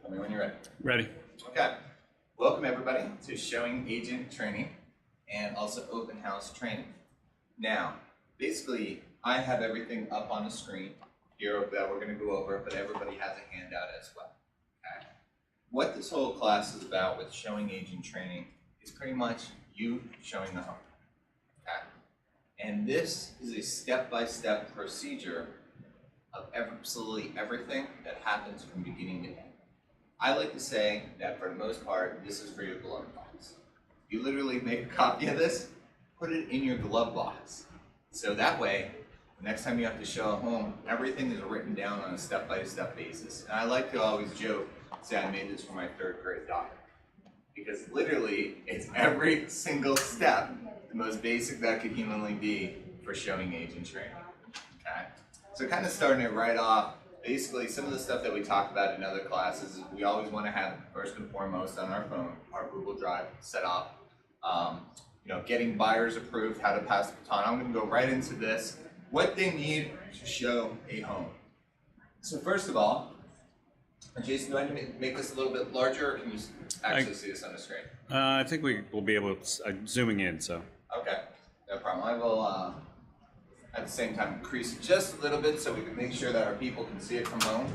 Tell me when you're ready. Ready. Okay. Welcome everybody to Showing Agent Training and also Open House Training. Now, basically, I have everything up on the screen here that we're going to go over, but everybody has a handout as well. Okay. What this whole class is about with Showing Agent Training is pretty much you showing the home. Okay. And this is a step-by-step procedure of absolutely everything that happens from beginning to end. I like to say that for the most part, this is for your glove box. You literally make a copy of this, put it in your glove box. So that way, the next time you have to show a home, everything is written down on a step-by-step basis. And I like to always joke, say I made this for my 3rd grade daughter. Because literally, it's every single step, the most basic that could humanly be for showing agent training. Okay? So kind of starting it right off, basically, some of the stuff that we talk about in other classes is we always want to have, first and foremost, on our phone, our Google Drive set up. Getting buyers approved, how to pass the baton. I'm going to go right into this. What they need to show a home. So first of all, Jason, do I need to make this a little bit larger, or can you actually see this on the screen? I think we will be able to, zooming in, so. Okay, no problem. I will, at the same time, increase it just a little bit so we can make sure that our people can see it from home.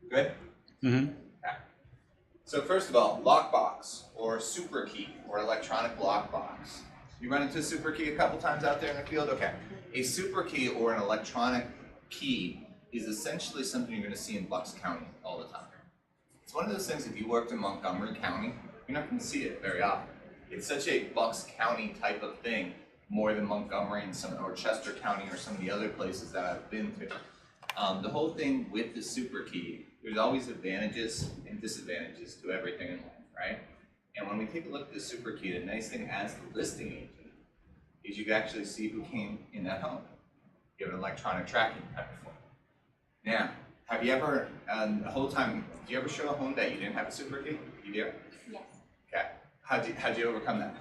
Good? Mm-hmm. Okay. So first of all, lockbox or super key or electronic lockbox. You run into a super key a couple times out there in the field? Okay. A super key or an electronic key is essentially something you're going to see in Bucks County all the time. It's one of those things, if you worked in Montgomery County, you're not going to see it very often. It's such a Bucks County type of thing, more than Montgomery and or Chester County or some of the other places that I've been to. The whole thing with the super key, there's always advantages and disadvantages to everything in life, right? And when we take a look at the super key, the nice thing as the listing agent is you can actually see who came in that home. You have an electronic tracking type of form. Now, have you ever, the whole time, did you ever show a home that you didn't have a super key? You did? Yes. Okay. How'd you overcome that?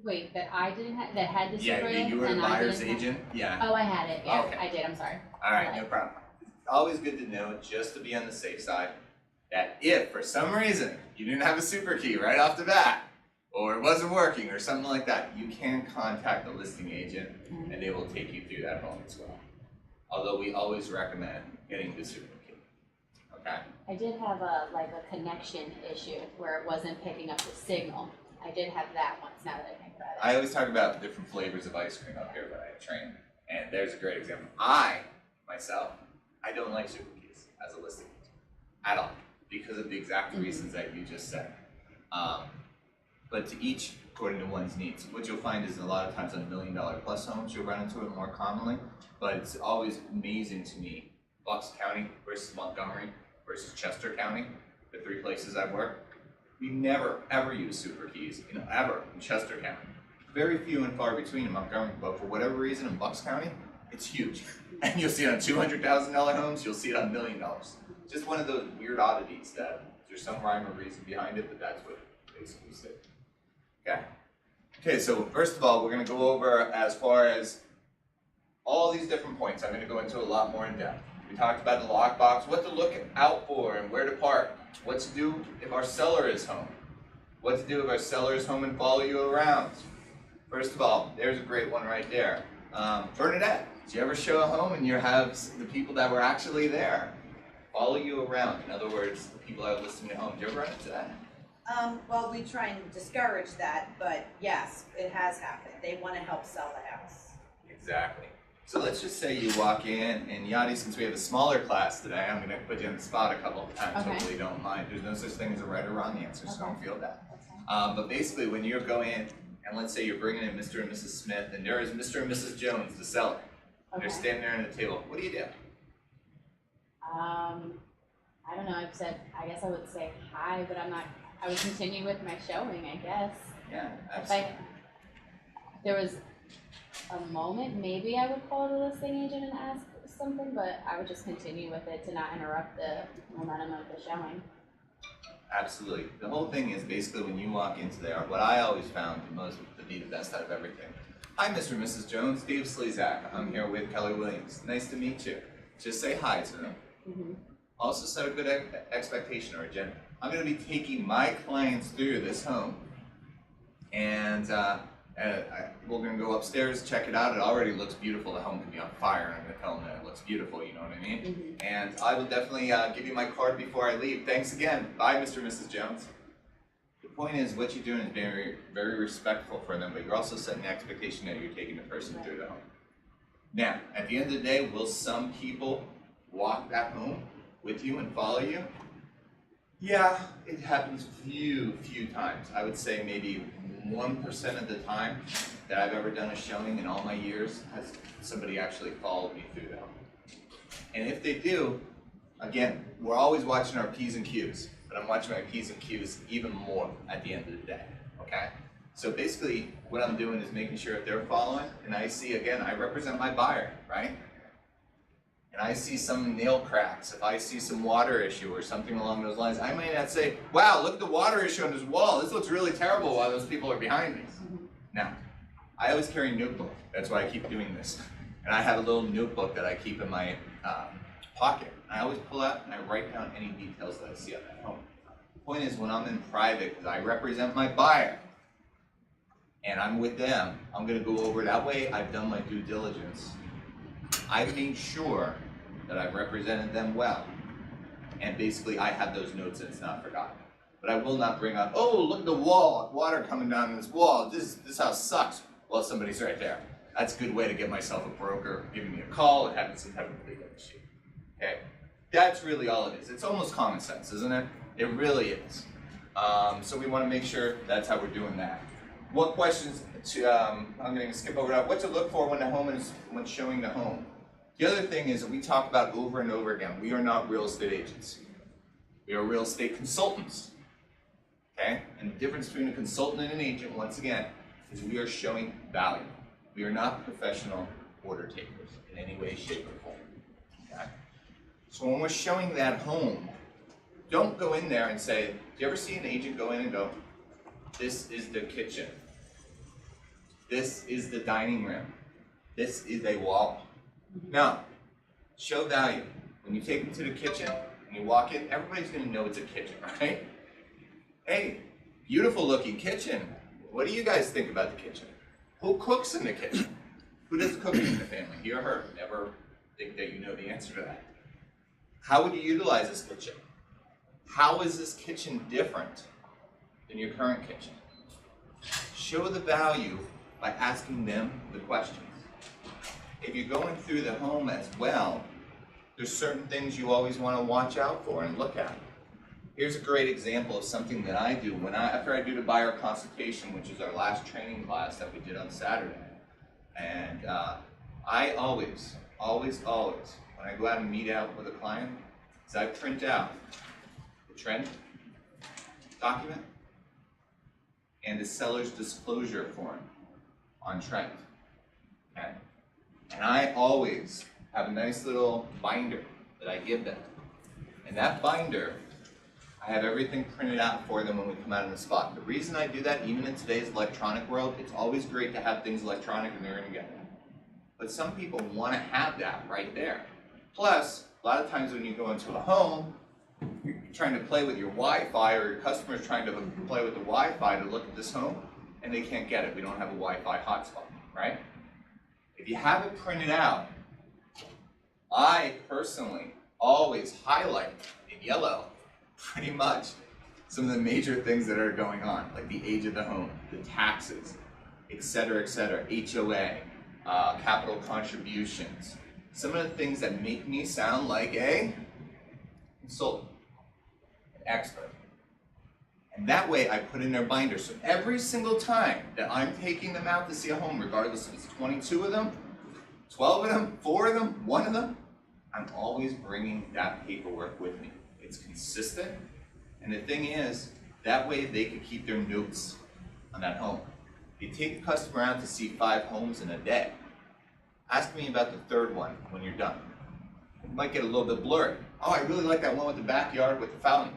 Wait, that I didn't have, that had the super Yeah, you were a and I buyer's didn't have- agent? Yeah. Oh, I had it. Yeah, Okay. I did. I'm sorry. All right, no problem. Always good to know, just to be on the safe side, that if for some reason you didn't have a super key right off the bat, or it wasn't working or something like that, you can contact the listing agent and they will take you through that home as well. Although we always recommend getting the super key. Okay? I did have a connection issue where it wasn't picking up the signal. I did have that once. Now that I think about it. I always talk about the different flavors of ice cream up here when I train, and there's a great example. I don't like super keys as a listing agent at all because of the exact reasons that you just said. But to each according to one's needs. What you'll find is a lot of times on $1 million plus homes, you'll run into it more commonly, but it's always amazing to me. Bucks County versus Montgomery versus Chester County, the 3 places I've worked, we never ever use super keys, ever in Chester County. Very few and far between in Montgomery, but for whatever reason in Bucks County, it's huge. And you'll see it on $200,000 homes, you'll see it on $1 million. Just one of those weird oddities that there's some rhyme or reason behind it, but that's what it basically says. Okay? Okay, so first of all, we're going to go over as far as all these different points. I'm going to go into a lot more in depth. We talked about the lockbox, what to look out for and where to park, what to do if our seller is home, what to do if our seller is home and follow you around. First of all, there's a great one right there. Bernadette, did you ever show a home and you have the people that were actually there follow you around? In other words, the people that are listening at home. Did you ever run into that? Well, we try and discourage that, but yes, it has happened. They want to help sell the house. Exactly. So let's just say you walk in, and Yadi, since we have a smaller class today, I'm going to put you on the spot a couple of times. Okay. Hopefully you don't mind. There's no such thing as a right or wrong answer, so don't feel bad. Okay. But basically, when you go in, and let's say you're bringing in Mr. and Mrs. Smith, and there is Mr. and Mrs. Jones, the seller. Okay. They're standing there at the table. What do you do? I don't know. I guess I would say hi, but I'm not. I would continue with my showing, I guess. Yeah, If absolutely. there was a moment, maybe I would call the listing agent and ask something, but I would just continue with it to not interrupt the momentum of the showing. Absolutely. The whole thing is basically when you walk into there, what I always found to be the best out of everything Hi, Mr. and Mrs. Jones. Dave Slezak. I'm here with Kelly Williams. Nice to meet you. Just say hi to them. Also set a good expectation or agenda. I'm going to be taking my clients through this home. And we're going to go upstairs, check it out. It already looks beautiful. The home could be on fire, and I'm going to tell them that it looks beautiful, you know what I mean? And I will definitely give you my card before I leave. Thanks again. Bye, Mr. and Mrs. Jones. The point is, what you're doing is very, very respectful for them, but you're also setting the expectation that you're taking the person through the home. Now, at the end of the day, will some people walk that home with you and follow you? Yeah, it happens few times. I would say maybe 1% of the time that I've ever done a showing in all my years has somebody actually followed me through the home. And if they do, again, we're always watching our P's and Q's, but I'm watching my P's and Q's even more at the end of the day, okay? So basically, what I'm doing is making sure if they're following, and I see, again, I represent my buyer, right? And I see some nail cracks, if I see some water issue or something along those lines, I may not say, wow, look at the water issue on this wall. This looks really terrible while those people are behind me. Now, I always carry a notebook. That's why I keep doing this. And I have a little notebook that I keep in my pocket. I always pull out and I write down any details that I see on that home. The point is, when I'm in private, because I represent my buyer, and I'm with them, I'm going to go over that way. I've done my due diligence. I've made sure that I've represented them well. And basically, I have those notes and it's not forgotten. But I will not bring up, oh, look at the wall, water coming down this wall. This house sucks. Well, somebody's right there. That's a good way to get myself a broker giving me a call and having some type of legal issue. Okay? That's really all it is. It's almost common sense, isn't it? It really is. So we want to make sure that's how we're doing that. What questions I'm going to skip over that. What to look for when showing the home. The other thing is that we talk about over and over again, we are not real estate agents. We are real estate consultants. Okay? And the difference between a consultant and an agent, once again, is we are showing value. We are not professional order takers in any way, shape, or form. Okay? So when we're showing that home, don't go in there and say, do you ever see an agent go in and go, this is the kitchen. This is the dining room. This is a wall. No, show value. When you take them to the kitchen and you walk in, everybody's going to know it's a kitchen, right? Hey, beautiful looking kitchen. What do you guys think about the kitchen? Who cooks in the kitchen? Who does the cooking in the family? He or her. Never think that you know the answer to that. How would you utilize this kitchen? How is this kitchen different than your current kitchen? Show the value by asking them the questions. If you're going through the home as well, there's certain things you always want to watch out for and look at. Here's a great example of something that I do after I do the buyer consultation, which is our last training class that we did on Saturday. And I always, when I go out and meet out with a client, is I print out the trend document and the seller's disclosure form on trend. Okay? And I always have a nice little binder that I give them. And that binder, I have everything printed out for them when we come out in the spot. The reason I do that, even in today's electronic world, it's always great to have things electronic and they're together. But some people want to have that right there. Plus, a lot of times when you go into a home, you're trying to play with your Wi-Fi, or your customer's trying to play with the Wi-Fi to look at this home, and they can't get it. We don't have a Wi-Fi hotspot, right? If you have it printed out, I personally always highlight in yellow, pretty much, some of the major things that are going on, like the age of the home, the taxes, et cetera, HOA, capital contributions, some of the things that make me sound like a consultant, an expert. And that way I put in their binder. So every single time that I'm taking them out to see a home, regardless if it's 22 of them, 12 of them, 4 of them, 1 of them, I'm always bringing that paperwork with me. It's consistent. And the thing is, that way they can keep their notes on that home. You take a customer out to see 5 homes in a day. Ask me about the 3rd one when you're done. It might get a little bit blurry. Oh, I really like that one with the backyard with the fountain.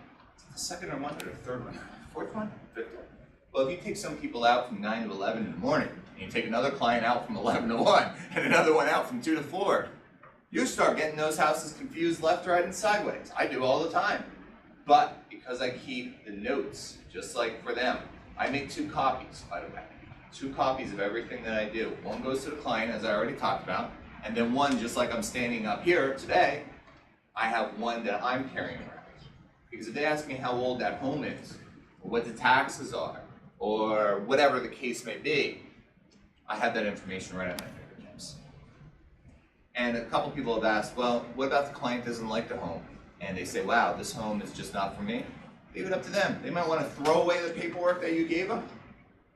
Is it the 2nd one or the 3rd one? 4th one? 5th one? Well, if you take some people out from 9 to 11 in the morning, and and you take another client out from 11 to 1 and another one out from 2 to 4, you start getting those houses confused left, right, and sideways. I do all the time. But because I keep the notes, just like for them, I make 2 copies, by the way. 2 copies of everything that I do. One goes to the client, as I already talked about, and then one, just like I'm standing up here today, I have one that I'm carrying around. Because if they ask me how old that home is, or what the taxes are, or whatever the case may be, I have that information right at my fingertips. And a couple people have asked, well, what about the client doesn't like the home? And they say, wow, this home is just not for me. Leave it up to them. They might want to throw away the paperwork that you gave them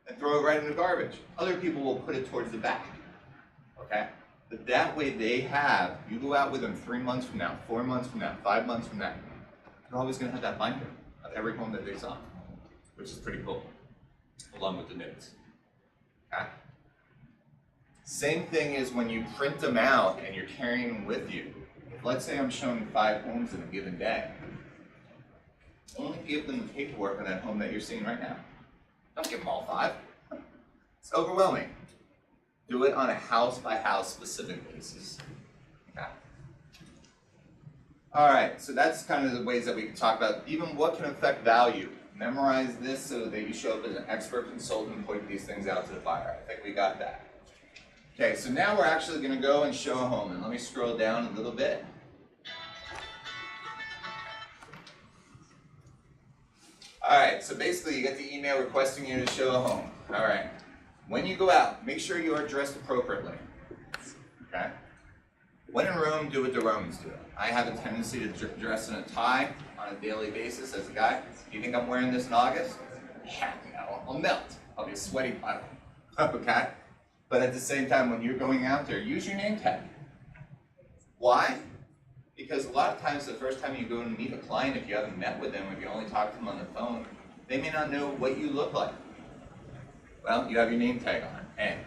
and throw it right in the garbage. Other people will put it towards the back, okay? But that way they have, you go out with them 3 months from now, 4 months from now, 5 months from now, you're always going to have that binder of every home that they saw, which is pretty cool, along with the notes, okay? Same thing is when you print them out and you're carrying them with you. Let's say I'm showing 5 homes in a given day. Only give them the paperwork on that home that you're seeing right now. Don't give them all 5. It's overwhelming. Do it on a house-by-house specific basis. Okay. All right, so that's kind of the ways that we can talk about even what can affect value. Memorize this so that you show up as an expert consultant and point these things out to the buyer. I think we got that. Okay, so now we're actually going to go and show a home, and let me scroll down a little bit. All right, so basically you get the email requesting you to show a home. All right, when you go out, make sure you are dressed appropriately. Okay? When in Rome, do what the Romans do. I have a tendency to dress in a tie on a daily basis as a guy. Do you think I'm wearing this in August? Yeah, no, I'll melt. I'll be a sweaty puddle. Okay? But at the same time, when you're going out there, use your name tag. Why? Because a lot of times, the first time you go and meet a client, if you haven't met with them, if you only talk to them on the phone, they may not know what you look like. Well, you have your name tag on. And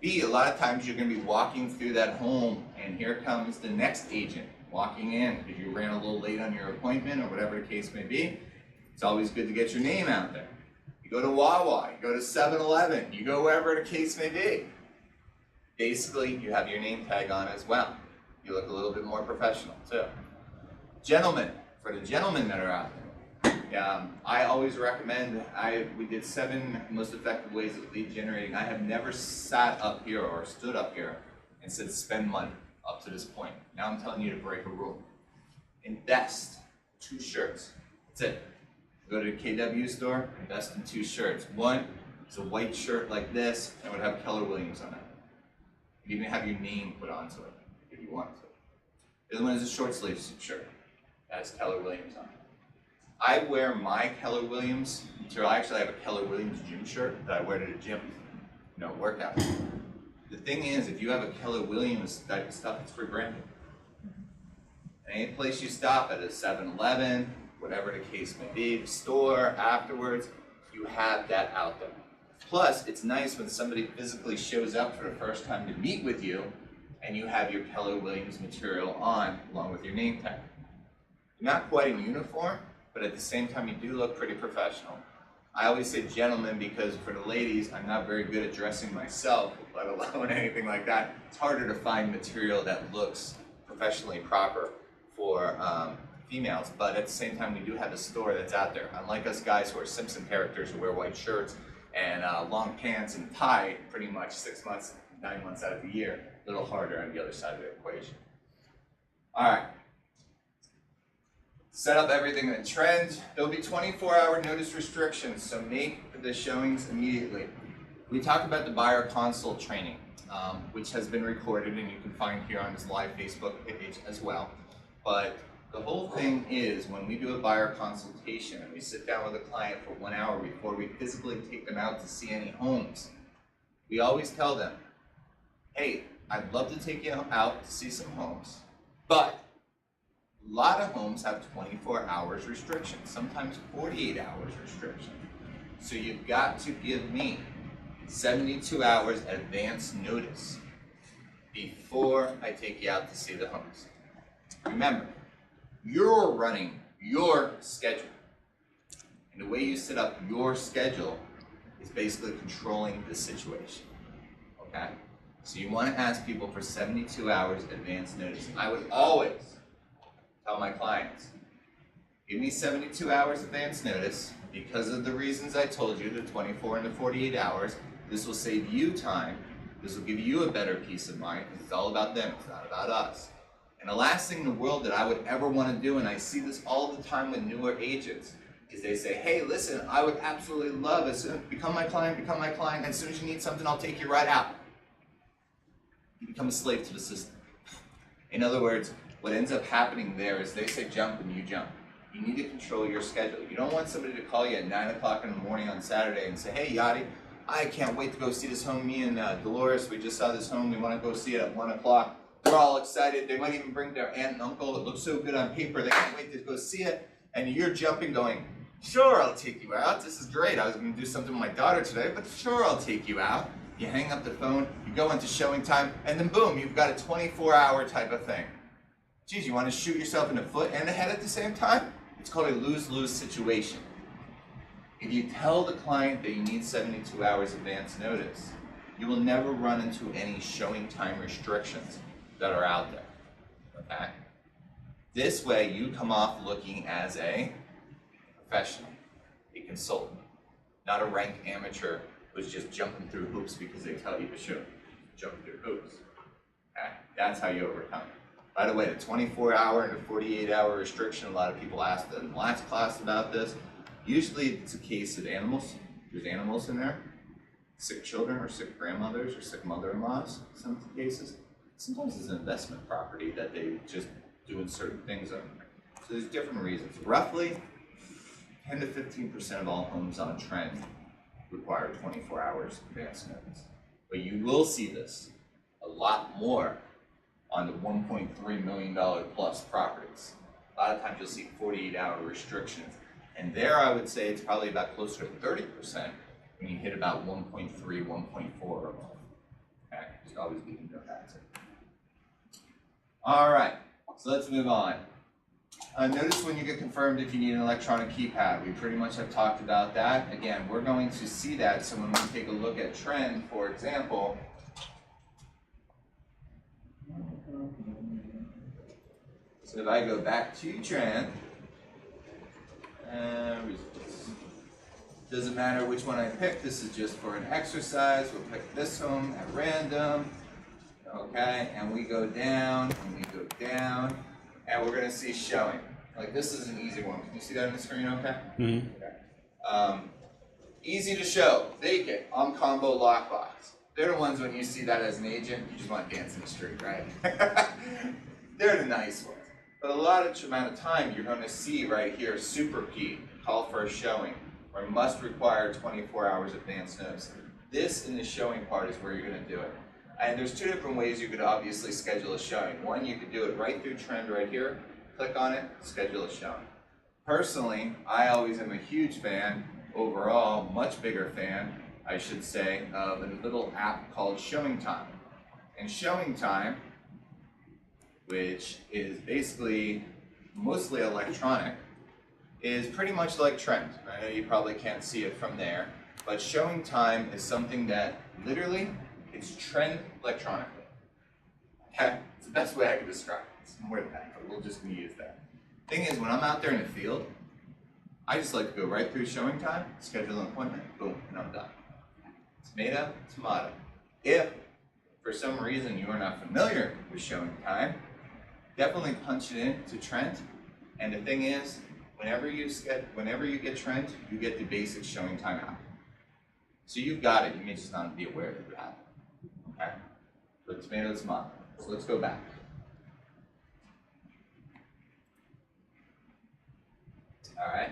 B, a lot of times you're going to be walking through that home, and here comes the next agent walking in because you ran a little late on your appointment or whatever the case may be. It's always good to get your name out there. You go to Wawa, you go to 7-Eleven, you go wherever the case may be. Basically, you have your name tag on as well. You look a little bit more professional too. Gentlemen, for the gentlemen that are out there, I always recommend, we did 7 most effective ways of lead generating. I have never sat up here or stood up here and said spend money up to this point. Now I'm telling you to break a rule. Invest 2 shirts. That's it. Go to the KW store, invest in 2 shirts. One is a white shirt like this, and it would have Keller Williams on it. You can even have your name put onto it if you want to. The other one is a short sleeve shirt that has Keller Williams on it. I wear my Keller Williams material. I actually have a Keller Williams gym shirt that I wear to the gym, workout. The thing is, if you have a Keller Williams type of stuff, it's free branding. Any place you stop at a 7-Eleven, whatever the case may be, the store, afterwards, you have that out there. Plus, it's nice when somebody physically shows up for the first time to meet with you and you have your Keller Williams material on along with your name tag. You're not quite in uniform, but at the same time you do look pretty professional. I always say gentlemen because for the ladies, I'm not very good at dressing myself, let alone anything like that. It's harder to find material that looks professionally proper for females, but at the same time we do have a store that's out there. Unlike us guys who are Simpson characters who wear white shirts and long pants and tie pretty much 6 months, 9 months out of the year, a little harder on the other side of the equation. All right. Set up everything in a trend. There'll be 24-hour notice restrictions, so make the showings immediately. We talked about the buyer consult training, which has been recorded and you can find here on this live Facebook page as well. But the whole thing is when we do a buyer consultation and we sit down with a client for 1 hour before we physically take them out to see any homes, we always tell them, hey, I'd love to take you out to see some homes, but a lot of homes have 24 hours restriction, sometimes 48 hours restriction. So you've got to give me 72 hours advance notice before I take you out to see the homes. Remember, you're running your schedule. And the way you set up your schedule is basically controlling the situation. okay? So you want to ask people for 72 hours advance notice. I would always tell my clients, give me 72 hours advance notice because of the reasons I told you, the 24 and the 48 hours. This will save you time. This will give you a better peace of mind because it's all about them, it's not about us. And the last thing in the world that I would ever want to do, and I see this all the time with newer agents, is they say, hey, listen, I would absolutely love it. Become my client, and as soon as you need something, I'll take you right out. You become a slave to the system. In other words, what ends up happening there is they say jump and you jump. You need to control your schedule. You don't want somebody to call you at 9 o'clock in the morning on Saturday and say, hey, Yachty, I can't wait to go see this home. Me and Dolores, we just saw this home. We want to go see it at 1 o'clock. We're all excited. They might even bring their aunt and uncle. It looks so good on paper. They can't wait to go see it. And you're jumping going, sure, I'll take you out. This is great. I was going to do something with my daughter today, but sure, I'll take you out. You hang up the phone, you go into showing time, and then boom, you've got a 24-hour type of thing. Geez, you want to shoot yourself in the foot and the head at the same time? It's called a lose-lose situation. If you tell the client that you need 72 hours advance notice, you will never run into any showing time restrictions that are out there, okay? This way, you come off looking as a professional, a consultant, not a rank amateur who's just jumping through hoops because they tell you to show. Jump through hoops, okay? That's how you overcome it. By the way, the 24-hour and the 48-hour restriction, a lot of people asked in the last class about this. Usually it's a case of animals. There's animals in there. Sick children or sick grandmothers or sick mother-in-laws in some cases. Sometimes it's an investment property that they just doing certain things on. So there's different reasons. Roughly 10 to 15% of all homes on trend require 24 hours advance notice. But you will see this a lot more on the $1.3 million plus properties. A lot of times you'll see 48-hour restrictions. And there I would say it's probably about closer to 30% when you hit about 1.3, 1.4 or above. Okay, just always be to know that. All right, so let's move on. Notice when you get confirmed if you need an electronic keypad. We pretty much have talked about that. Again, we're going to see that. So when we take a look at trend, for example, so if I go back to trend, doesn't matter which one I pick, this is just for an exercise. We'll pick this home at random, okay, and we go down, and we go down, and we're gonna see showing. Like this is an easy one. Can you see that on the screen okay? Mm-hmm. Okay. Easy to show, vacant, on combo lockbox. They're the ones when you see that as an agent, you just want to dance in the street, right? They're the nice ones. But a lot of amount of time you're going to see right here, super key, call for a showing, or must require 24 hours advance notice. This in the showing part is where you're going to do it. And there's two different ways you could obviously schedule a showing. One, you could do it right through trend right here, click on it, schedule a showing. Personally, I always am a huge fan, overall, much bigger fan, I should say, of a little app called Showing Time. And Showing Time, which is basically mostly electronic, is pretty much like Trend. I know you probably can't see it from there, but Showing Time is something that literally, it's Trend electronically. Okay? It's the best way I can describe it. It's more than that, but we'll just use that. Thing is, when I'm out there in the field, I just like to go right through Showing Time, schedule an appointment, boom, and I'm done. Tomato, tomato. If, for some reason, you are not familiar with Showing Time, definitely punch it in to Trend. And the thing is, whenever you get Trend, you get the basic Showing Time app. So you've got it, you may just not be aware that you have it. Okay? So tomato, tomato. So let's go back. Alright.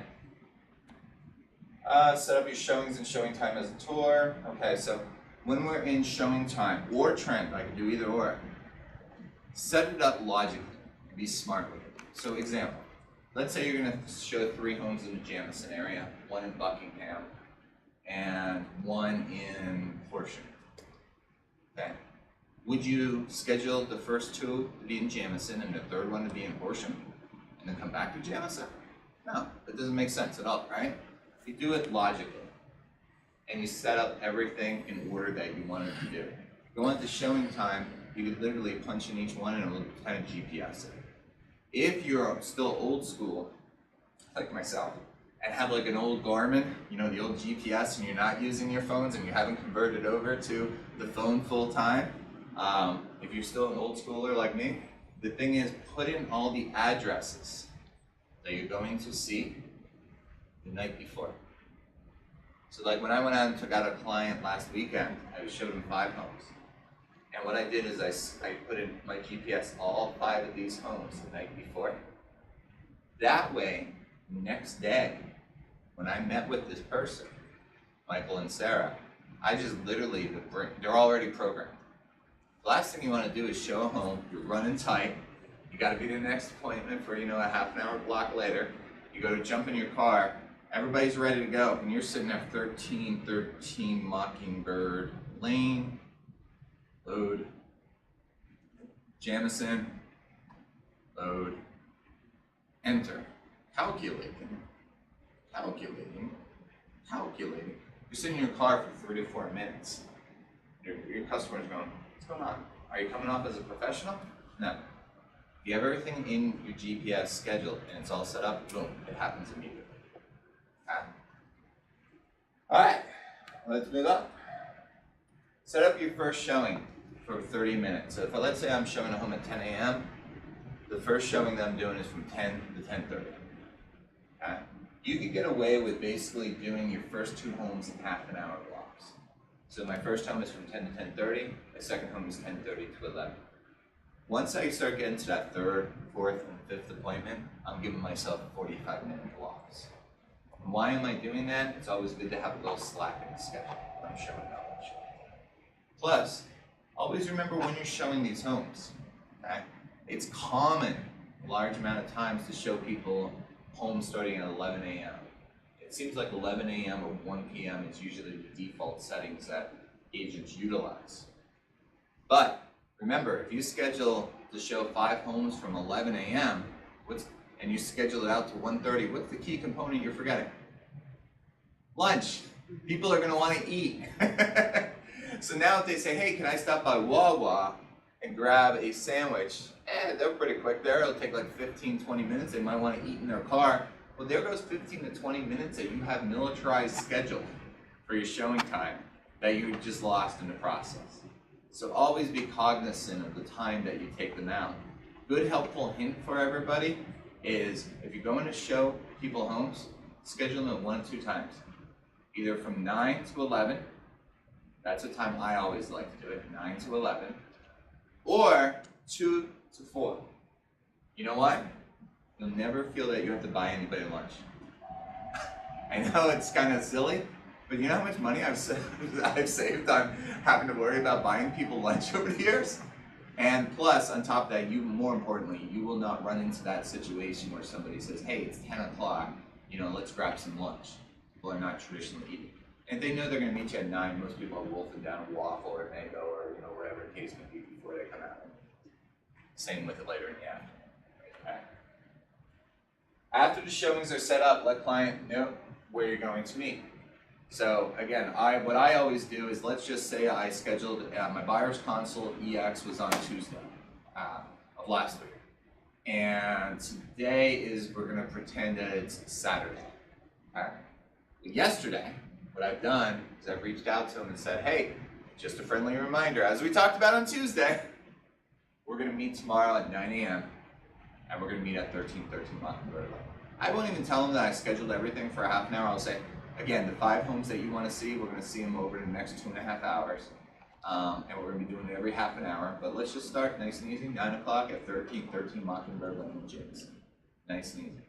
Set up your showings and Showing Time as a tour. Okay, so when we're in Showing Time or Trend, I can do either or, set it up logically and be smart with it. So example, let's say you're going to show 3 homes in the Jamison area, 1 in Buckingham, and 1 in Horsham. Okay. Would you schedule the first 2 to be in Jamison and the 3rd one to be in Horsham, and then come back to Jamison? No, that doesn't make sense at all, right? If you do it logically, and you set up everything in order that you want it to do, Go on to showing time, you could literally punch in each one and it will kind of GPS it. If you're still old school, like myself, and have like an old Garmin, you know, the old GPS, and you're not using your phones and you haven't converted over to the phone full time, if you're still an old schooler like me, the thing is, put in all the addresses that you're going to see the night before. So like when I went out and took out a client last weekend, I showed him 5 homes. And what I did is I put in my GPS all 5 of these homes the night before. That way, next day, when I met with this person, Michael and Sarah, I just literally would bring, they're already programmed. The last thing you want to do is show a home, you're running tight, you got to be to the next appointment for, you know, a half an hour block later, you go to jump in your car, everybody's ready to go, and you're sitting at 1313 Mockingbird Lane, load, Jamison, load, enter, calculating. You're sitting in your car for 3 to 4 minutes. Your customer's going, what's going on? Are you coming off as a professional? No. If you have everything in your GPS scheduled and it's all set up, boom, it happens immediately. Okay. All right, let's move on. Set up your first showing for 30 minutes. So if let's say I'm showing a home at 10 a.m., the first showing that I'm doing is from 10 to 10:30. Okay? You could get away with basically doing your first 2 homes in half an hour blocks. So my first home is from 10 to 10:30, my second home is 10:30 to 11. Once I start getting to that 3rd, 4th, and 5th appointment, I'm giving myself 45-minute blocks. And why am I doing that? It's always good to have a little slack in the schedule when I'm showing knowledge. Plus, always remember when you're showing these homes. Okay? It's common, a large amount of times, to show people homes starting at 11 a.m. It seems like 11 a.m. or 1 p.m. is usually the default settings that agents utilize. But remember, if you schedule to show 5 homes from 11 a.m., and you schedule it out to 1:30, what's the key component you're forgetting? Lunch. People are going to want to eat. So now if they say, hey, can I stop by Wawa and grab a sandwich? They're pretty quick there. It'll take like 15, 20 minutes. They might want to eat in their car. Well, there goes 15 to 20 minutes that you have militarized schedule for your showing time that you just lost in the process. So always be cognizant of the time that you take them out. Good helpful hint for everybody is if you're going to show people homes, schedule them 1 of 2 times. Either from 9 to 11, that's the time I always like to do it, 9 to 11, or 2 to 4. You know what? You'll never feel that you have to buy anybody lunch. I know it's kind of silly, but you know how much money I've saved on having to worry about buying people lunch over the years? And plus, on top of that, more importantly, you will not run into that situation where somebody says, hey, it's 10 o'clock, you know, let's grab some lunch. People are not traditionally eating. And if they know they're going to meet you at 9, most people are wolfing down a waffle or a mango or, you know, whatever the case may be before they come out. Same with it later in the afternoon. Okay. After the showings are set up, let client know where you're going to meet. So again, what I always do is, let's just say I scheduled my buyer's consult EX was on Tuesday of last week. And today we're going to pretend that it's Saturday. Okay? Yesterday, what I've done is I've reached out to them and said, hey, just a friendly reminder, as we talked about on Tuesday, we're going to meet tomorrow at 9 a.m. and we're going to meet at 1313 Mockingbird Lane. I won't even tell them that I scheduled everything for a half an hour. I'll say, again, the 5 homes that you want to see, we're going to see them over the next 2.5 hours. And we're going to be doing it every half an hour. But let's just start nice and easy, 9 o'clock at 1313 Mockingbird Lane in James. Nice and easy.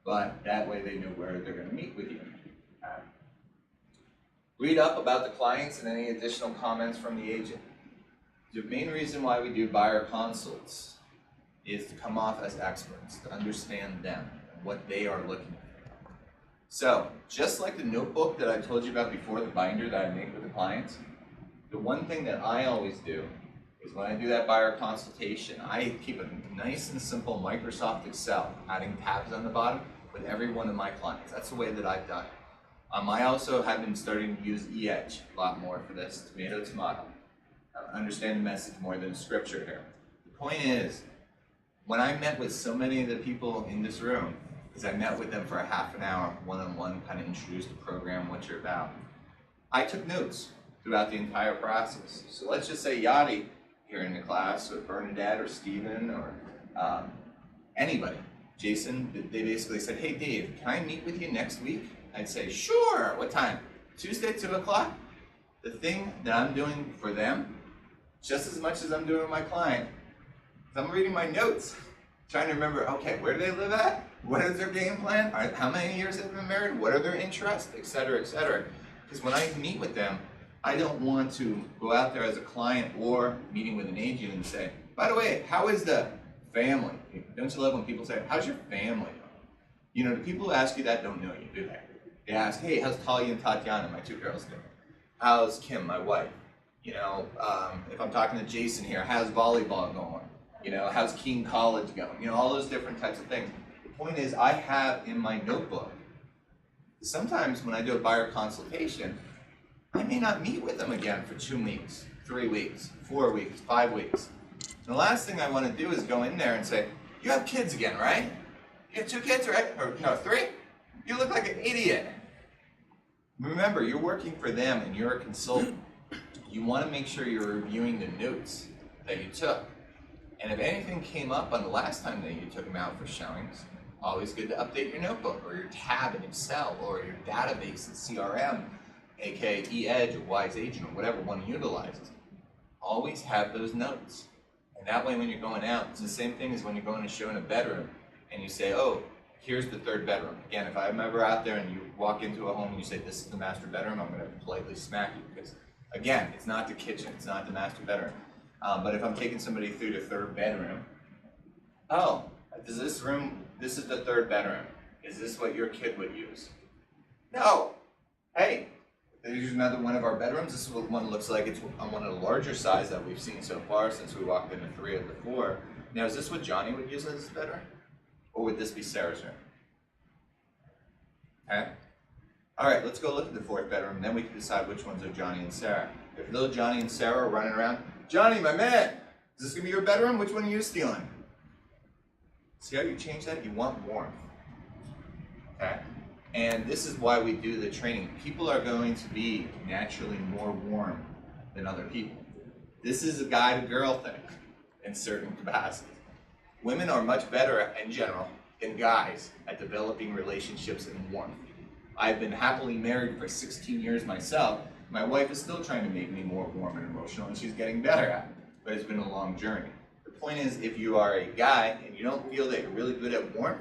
But that way they know where they're going to meet with you. Read up about the clients and any additional comments from the agent. The main reason why we do buyer consults is to come off as experts, to understand them and what they are looking for. So, just like the notebook that I told you about before, the binder that I make with the clients, the one thing that I always do is when I do that buyer consultation, I keep a nice and simple Microsoft Excel, adding tabs on the bottom with every one of my clients. That's the way that I've done it. I also have been starting to use e-edge a lot more for this, tomato. understand the message more than scripture here. The point is, when I met with so many of the people in this room, is I met with them for a half an hour, one-on-one, kind of introduced the program, what you're about. I took notes throughout the entire process. So let's just say Yadi here in the class, or Bernadette, or Stephen, or anybody, Jason, they basically said, hey Dave, can I meet with you next week? I'd say, sure, what time? Tuesday, 2 o'clock? The thing that I'm doing for them, just as much as I'm doing with my client, is I'm reading my notes, trying to remember, okay, where do they live at? What is their game plan? How many years have they been married? What are their interests? Et cetera, et cetera. Because when I meet with them, I don't want to go out there as a client or meeting with an agent and say, by the way, how is the family? Don't you love when people say, how's your family? You know, the people who ask you that don't know you, do they? They ask, hey, how's Talia and Tatiana, my 2 girls doing? How's Kim, my wife? You know, if I'm talking to Jason here, how's volleyball going? You know, how's Keene College going? You know, all those different types of things. The point is, I have in my notebook, sometimes when I do a buyer consultation, I may not meet with them again for 2 weeks, 3 weeks, 4 weeks, 5 weeks. And the last thing I want to do is go in there and say, you have kids again, right? You have 2 kids, right? Or no, 3? You look like an idiot. Remember, you're working for them and you're a consultant. You want to make sure you're reviewing the notes that you took. And if anything came up on the last time that you took them out for showings, always good to update your notebook or your tab in Excel or your database in CRM, aka eEdge or Wise Agent or whatever one utilizes. Always have those notes. And that way when you're going out, it's the same thing as when you're going to show in a bedroom and you say, oh, here's the 3rd bedroom. Again, if I'm ever out there and you walk into a home and you say, this is the master bedroom, I'm going to politely smack you because, again, it's not the kitchen, it's not the master bedroom. But if I'm taking somebody through the 3rd bedroom, oh, does this room, this is the 3rd bedroom. Is this what your kid would use? No. Hey, here's another one of our bedrooms. This is what one looks like. It's on one of the larger size that we've seen so far since we walked into 3 of the 4. Now, is this what Johnny would use as his bedroom? Or would this be Sarah's room? Okay? All right, let's go look at the 4th bedroom, and then we can decide which ones are Johnny and Sarah. If little Johnny and Sarah are running around, Johnny, my man, is this gonna be your bedroom? Which one are you stealing? See how you change that? You want warmth. Okay? And this is why we do the training. People are going to be naturally more warm than other people. This is a guy to girl thing in certain capacities. Women are much better in general than guys at developing relationships and warmth. I've been happily married for 16 years myself. My wife is still trying to make me more warm and emotional, and she's getting better at it, but it's been a long journey. The point is, if you are a guy and you don't feel that you're really good at warmth,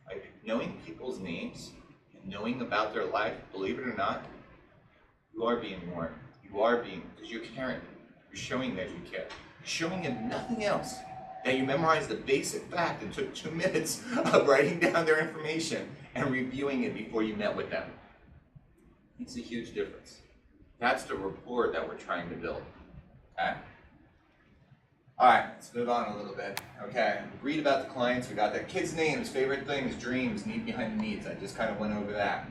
like knowing people's names and knowing about their life, believe it or not, you are being warm. You are being, because you're caring. You're showing that you care. You're showing if nothing else that you memorized the basic fact and took 2 minutes of writing down their information and reviewing it before you met with them. It's a huge difference. That's the rapport that we're trying to build. Okay? All right, let's move on a little bit. Okay, read about the clients. We got their kids' names, favorite things, dreams, need behind the needs. I just kind of went over that.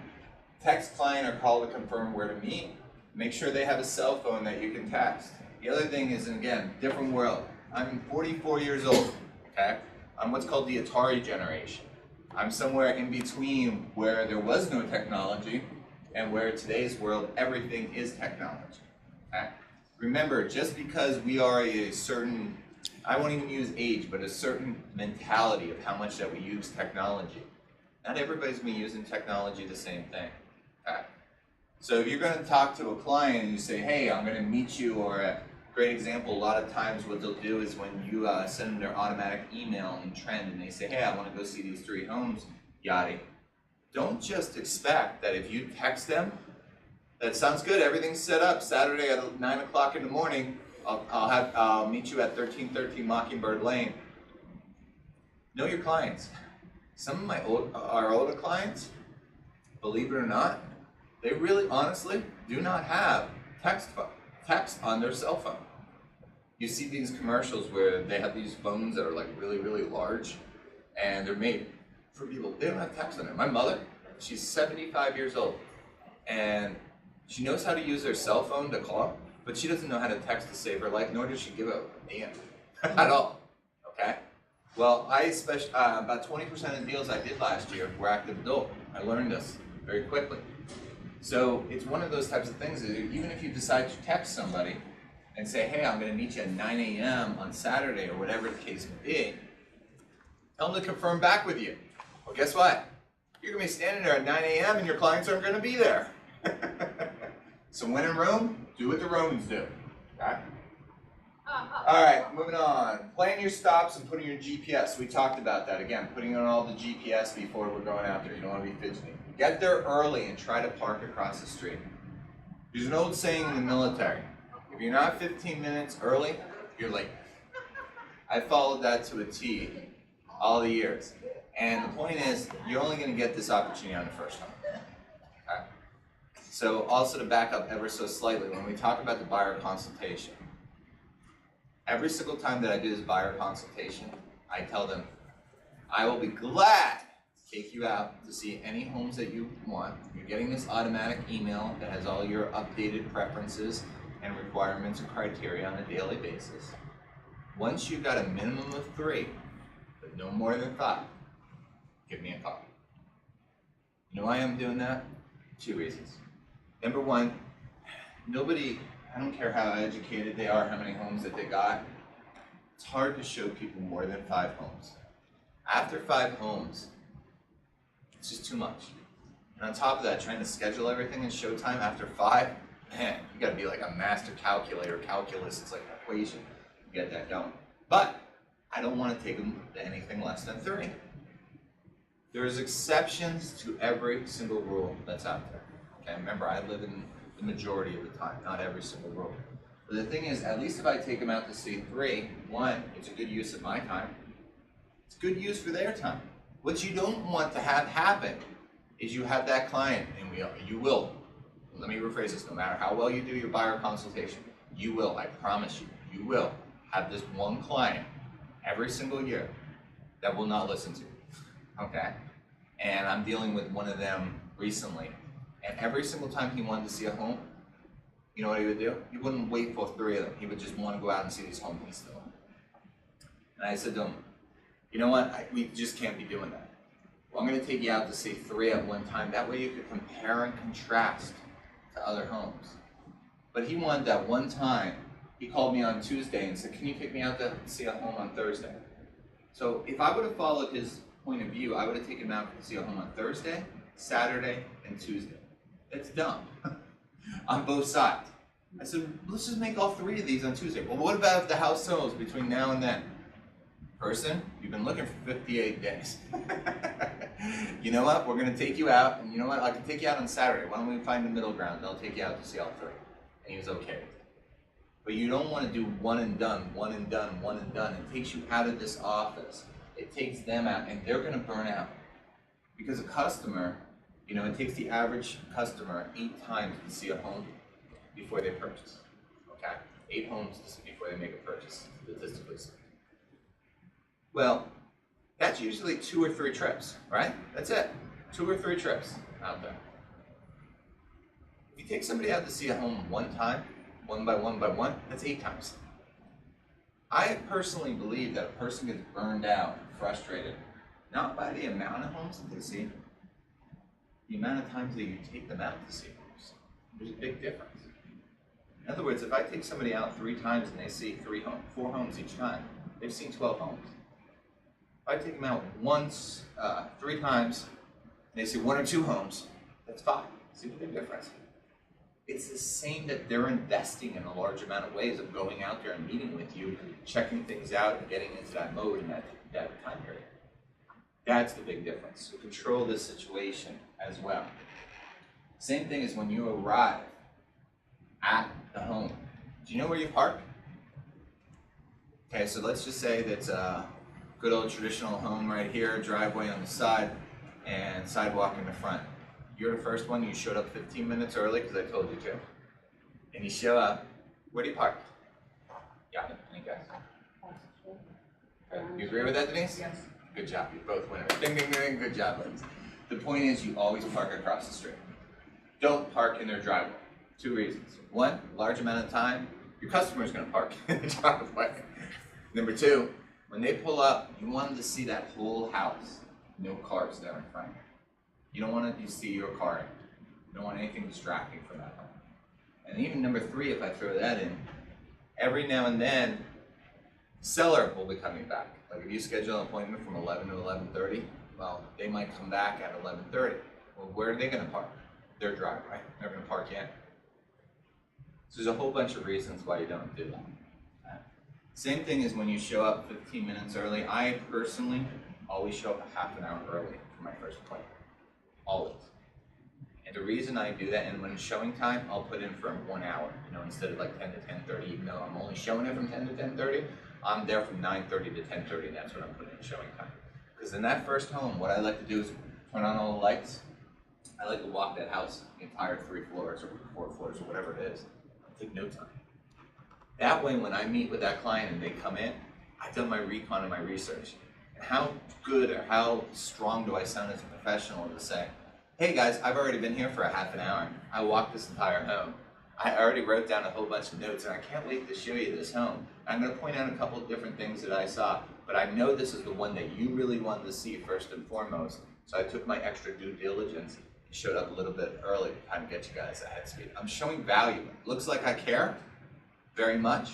Text client or call to confirm where to meet. Make sure they have a cell phone that you can text. The other thing is, and again, different world. I'm 44 years old, okay? I'm what's called the Atari generation. I'm somewhere in between where there was no technology and where today's world, everything is technology, okay? Remember, just because we are a certain, I won't even use age, but a certain mentality of how much that we use technology, not everybody's been using technology the same thing, okay? So if you're gonna talk to a client and you say, hey, I'm gonna meet you, or a great example, a lot of times what they'll do is when you send them their automatic email in Trend and they say, hey, I wanna go see these 3 homes, Yachty. Don't just expect that if you text them, that sounds good, everything's set up, Saturday at 9 o'clock in the morning, I'll meet you at 1313 Mockingbird Lane. Know your clients. Some of our older clients, believe it or not, they really honestly do not have text on their cell phone. You see these commercials where they have these phones that are like really, really large and they're made for people. They don't have text on it. My mother, she's 75 years old and she knows how to use her cell phone to call. but she doesn't know how to text to save her life, nor does she give a damn at all. Okay? Well, about 20% of the deals I did last year were active adult. I learned this very quickly. So it's one of those types of things that even if you decide to text somebody and say, hey, I'm going to meet you at 9 a.m. on Saturday or whatever the case may be, tell them to confirm back with you. Well, guess what? You're going to be standing there at 9 a.m. and your clients aren't going to be there. So when in Rome, do what the Romans do. Okay? All right, moving on. Plan your stops and putting your GPS. We talked about that. Again, putting on all the GPS before we're going out there. You don't want to be fidgeting. Get there early and try to park across the street. There's an old saying in the military. If you're not 15 minutes early, you're late. I followed that to a T all the years. And the point is, you're only going to get this opportunity on the first time. Okay? So also to back up ever so slightly, when we talk about the buyer consultation, every single time that I do this buyer consultation, I tell them, I will be glad to take you out to see any homes that you want. You're getting this automatic email that has all your updated preferences and requirements and criteria on a daily basis. Once you've got a minimum of 3, but no more than 5, give me a call. You know why I'm doing that? 2 reasons. Number 1, I don't care how educated they are, how many homes that they got, it's hard to show people more than 5 homes. After 5 homes, it's just too much. And on top of that, trying to schedule everything in showtime after 5, man, you gotta be like a master calculus, it's like an equation to get that going. But I don't want to take them to anything less than 3. There's exceptions to every single rule that's out there. Okay, remember, I live in the majority of the time, not every single rule. But the thing is, at least if I take them out to see 3, 1, it's a good use of my time. It's good use for their time. What you don't want to have happen is you have that client, and you will, let me rephrase this, no matter how well you do your buyer consultation, you will, I promise you, you will have this one client every single year that will not listen to you. Okay? And I'm dealing with one of them recently. And every single time he wanted to see a home, you know what he would do? He wouldn't wait for 3 of them. He would just want to go out and see these homes instantly. And I said to him, you know what? We just can't be doing that. Well, I'm going to take you out to see 3 at one time. That way you could compare and contrast to other homes. But he wanted that one time. He called me on Tuesday and said, can you take me out to see a home on Thursday? So if I would have followed his point of view, I would have taken him out to see a home on Thursday, Saturday, and Tuesday. That's dumb on both sides. I said, let's just make all 3 of these on Tuesday. Well, what about if the house sells between now and then? Person, you've been looking for 58 days. You know what? We're going to take you out, and you know what? I can take you out on Saturday. Why don't we find the middle ground? I'll take you out to see all 3. And he was okay with it. But you don't want to do one and done, one and done, one and done. It takes you out of this office. It takes them out, and they're going to burn out. Because a customer, you know, it takes the average customer 8 times to see a home before they purchase. Okay? 8 homes before they make a purchase, statistically speaking. Well, that's usually 2 or 3 trips, right? That's it. 2 or 3 trips out there. If you take somebody out to see a home one time, one by one, that's 8 times. I personally believe that a person gets burned out, frustrated, not by the amount of homes that they see, the amount of times that you take them out to see homes. There's a big difference. In other words, if I take somebody out 3 times and they see 4 homes each time, they've seen 12 homes. If I take them out once, 3 times, and they see 1 or 2 homes, that's 5. See the big difference? It's the same that they're investing in a large amount of ways of going out there and meeting with you, checking things out, and getting into that mode in that time period. That's the big difference. So control this situation as well. Same thing as when you arrive at the home. Do you know where you park? Okay, so let's just say that's a good old traditional home right here, driveway on the side, and sidewalk in the front. You're the first one, you showed up 15 minutes early because I told you to. And you show up, where do you park? Got it, any guys? Okay. You agree with that, Denise? Yes. Good job, you both winners. Ding, ding, ding, good job, ladies. The point is you always park across the street. Don't park in their driveway. 2 reasons. One, large amount of time, your customer is going to park in the driveway. Number 2, when they pull up, you want them to see that whole house. No cars there in front. You don't want to see your car. You don't want anything distracting from that home. And even number 3, if I throw that in, every now and then, seller will be coming back. Like if you schedule an appointment from 11 to 11:30, well, they might come back at 11:30. Well, where are they going to park? Their driveway. They're going to park in. So there's a whole bunch of reasons why you don't do that. Same thing as when you show up 15 minutes early. I personally always show up a half an hour early for my first appointment. Always. And the reason I do that, and when it's showing time, I'll put in for 1 hour, instead of like 10 to 10:30, even though I'm only showing it from 10 to 10:30, I'm there from 9:30 to 10:30, and that's what I'm putting in showing time. Because in that first home, what I like to do is turn on all the lights. I like to walk that house, the entire 3 floors or 4 floors or whatever it is. I take no time. That way, when I meet with that client and they come in, I've done my recon and my research. And how good or how strong do I sound as a professional to say, hey guys, I've already been here for a half an hour. I walked this entire home. I already wrote down a whole bunch of notes and I can't wait to show you this home. I'm going to point out a couple of different things that I saw, but I know this is the one that you really wanted to see first and foremost. So I took my extra due diligence and showed up a little bit early to kind of get you guys ahead of speed. I'm showing value. Looks like I care very much.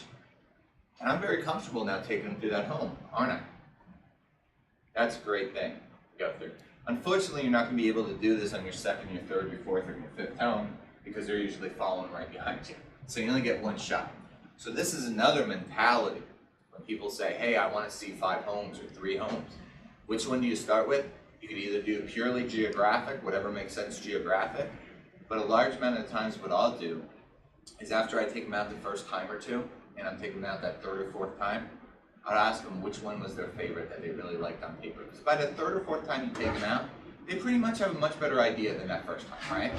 And I'm very comfortable now taking them through that home, aren't I? That's a great thing to go through. Unfortunately, you're not going to be able to do this on your second, your third, your fourth, or your fifth home because they're usually following right behind you. So you only get 1 shot. So this is another mentality when people say, hey, I want to see 5 homes or 3 homes. Which one do you start with? You could either do purely geographic, whatever makes sense geographic, but a large amount of times what I'll do is after I take them out the first time or 2, and I'm taking them out that 3rd or 4th time, I'll ask them which one was their favorite that they really liked on paper. Because by the 3rd or 4th time you take them out, they pretty much have a much better idea than that first time, right?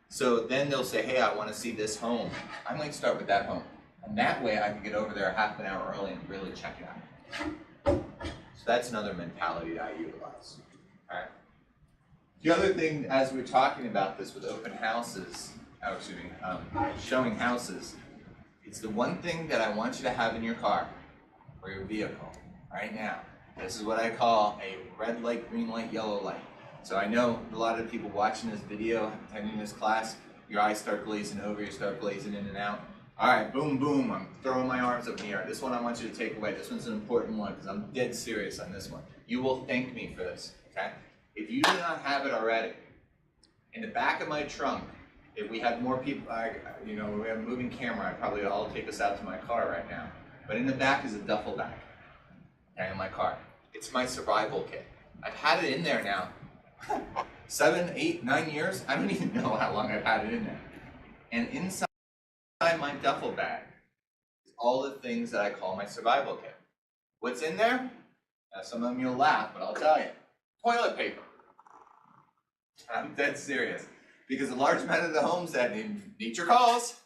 So then they'll say, hey, I want to see this home. I might start with that home. And that way I can get over there half an hour early and really check it out. So that's another mentality that I utilize. All right. The other thing, as we're talking about this with open houses, showing houses, it's the one thing that I want you to have in your car or your vehicle right now. This is what I call a red light, green light, yellow light. So I know a lot of people watching this video, attending this class, your eyes start glazing over, you start glazing in and out. All right, boom, boom, I'm throwing my arms up in the air. This one I want you to take away. This one's an important one because I'm dead serious on this one. You will thank me for this, okay? If you do not have it already, in the back of my trunk, if we had more people, we have a moving camera, I'd probably all take us out to my car right now. But in the back is a duffel bag, okay, in my car. It's my survival kit. I've had it in there now 7, 8, 9 years. I don't even know how long I've had it in there. And inside my duffel bag is all the things that I call my survival kit. What's in there? Now, some of them you'll laugh, but I'll tell you. Toilet paper. I'm dead serious. Because a large amount of the homes that nature calls,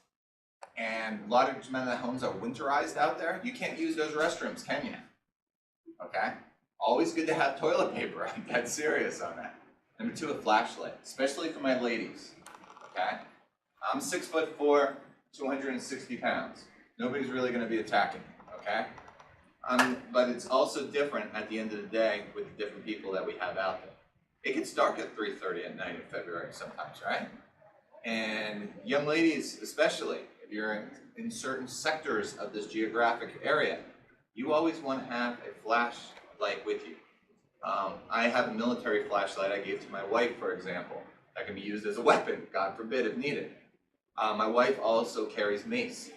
and a large amount of the homes are winterized out there, you can't use those restrooms, can you? Okay? Always good to have toilet paper. I'm dead serious on that. Number 2, a flashlight, especially for my ladies. Okay? I'm 6'4", 260 pounds. Nobody's really going to be attacking me, okay? But it's also different at the end of the day with the different people that we have out there. It gets dark at 3:30 at night in February sometimes, right? And young ladies especially, if you're in certain sectors of this geographic area, you always want to have a flashlight with you. I have a military flashlight I gave to my wife, for example, that can be used as a weapon, God forbid, if needed. My wife also carries mace.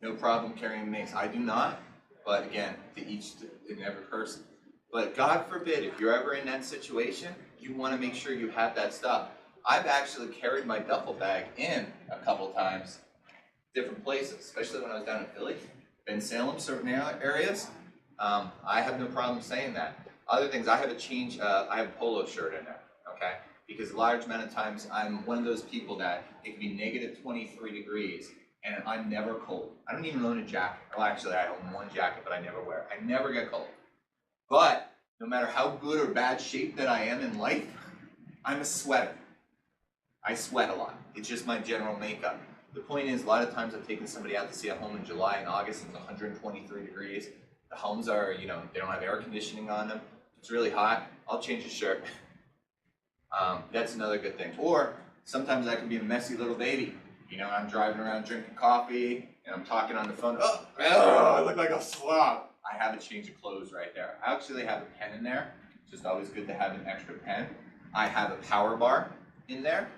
No problem carrying mace. I do not, but again, to each and every person. But God forbid, if you're ever in that situation, you want to make sure you have that stuff. I've actually carried my duffel bag in a couple times, different places, especially when I was down in Philly, in Salem, certain areas. I have no problem saying that. Other things, I have a polo shirt in there, okay? Because a large amount of times I'm one of those people that it can be negative 23 degrees and I'm never cold. I don't even own a jacket. Well, actually, I own one jacket, but I never wear it. I never get cold. But no matter how good or bad shape that I am in life, I'm a sweater. I sweat a lot. It's just my general makeup. The point is, a lot of times I've taken somebody out to see a home in July and August, and it's 123 degrees. The homes are, you know, they don't have air conditioning on them. It's really hot. I'll change the shirt. That's another good thing. Or sometimes I can be a messy little baby. You know, I'm driving around drinking coffee, and I'm talking on the phone. Oh, I look like a slob. I have a change of clothes right there. I actually have a pen in there. It's just always good to have an extra pen. I have a power bar in there.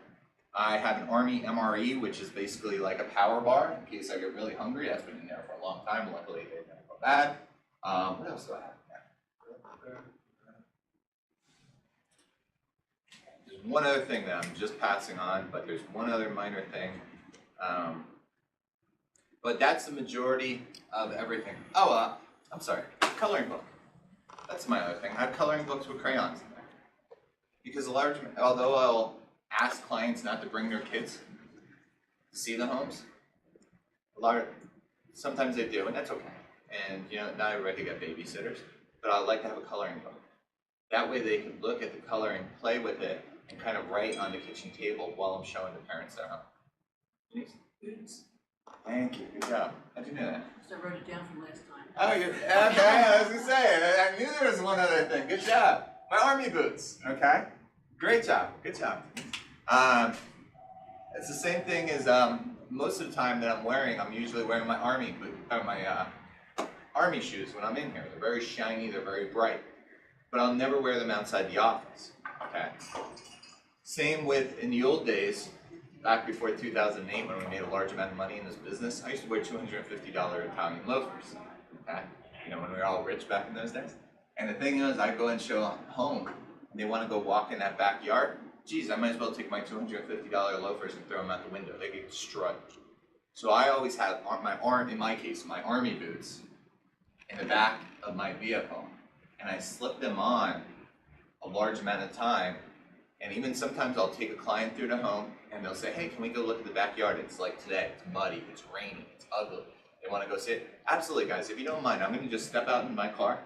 I have an Army MRE, which is basically like a power bar in case I get really hungry. That's been in there for a long time. Luckily, they never go bad. What else do I have in there? There's one other thing that I'm just passing on, but there's one other minor thing. But that's the majority of everything. Oh, I'm sorry, coloring book. That's my other thing. I have coloring books with crayons in there. Because although I'll ask clients not to bring their kids to see the homes, sometimes they do, and that's okay. And you know, not everybody can get babysitters, but I like to have a coloring book. That way they can look at the coloring, play with it, and kind of write on the kitchen table while I'm showing the parents their home. Yes. Thank you, good job. How'd you know that? So I wrote it down from last time. Oh, okay, I was gonna say, I knew there was one other thing. Good job. My army boots, okay? Great job, good job. It's the same thing as most of the time that I'm usually wearing my army shoes when I'm in here. They're very shiny, they're very bright. But I'll never wear them outside the office, okay? Same with, in the old days, back before 2008 when we made a large amount of money in this business, I used to wear $250 Italian loafers, okay? You know, when we were all rich back in those days. And the thing is, I go and show home, and they want to go walk in that backyard. Geez, I might as well take my $250 loafers and throw them out the window. They get destroyed. So I always have in my case, my army boots in the back of my vehicle. And I slip them on a large amount of time. And even sometimes I'll take a client through the home and they'll say, hey, can we go look at the backyard? It's like today, it's muddy, it's rainy, it's ugly. They want to go see it? Absolutely, guys, if you don't mind, I'm going to just step out in my car,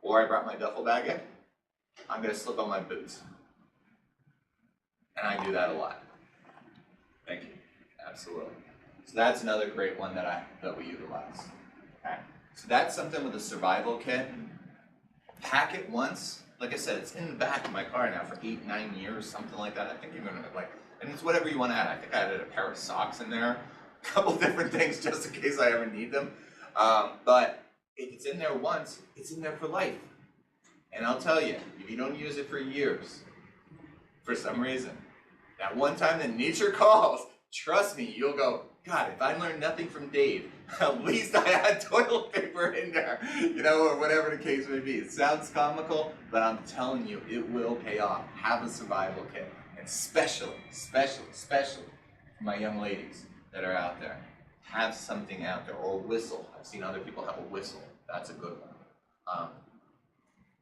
or I brought my duffel bag in. I'm going to slip on my boots. And I do that a lot. Thank you. Absolutely. So that's another great one that we utilize. Okay. So that's something with a survival kit. Pack it once. Like I said, it's in the back of my car now for 8-9 years, something like that. I think you're gonna and it's whatever you want to add. I think I added a pair of socks in there, a couple different things just in case I ever need them. But if it's in there once, it's in there for life. And I'll tell you, if you don't use it for years, for some reason, that one time that nature calls, trust me, you'll go, God, if I learned nothing from Dave, at least I had toilet paper in there, you know, or whatever the case may be. It sounds comical, but I'm telling you, it will pay off. Have a survival kit, and especially for my young ladies that are out there, have something out there, or a whistle. I've seen other people have a whistle. That's a good one.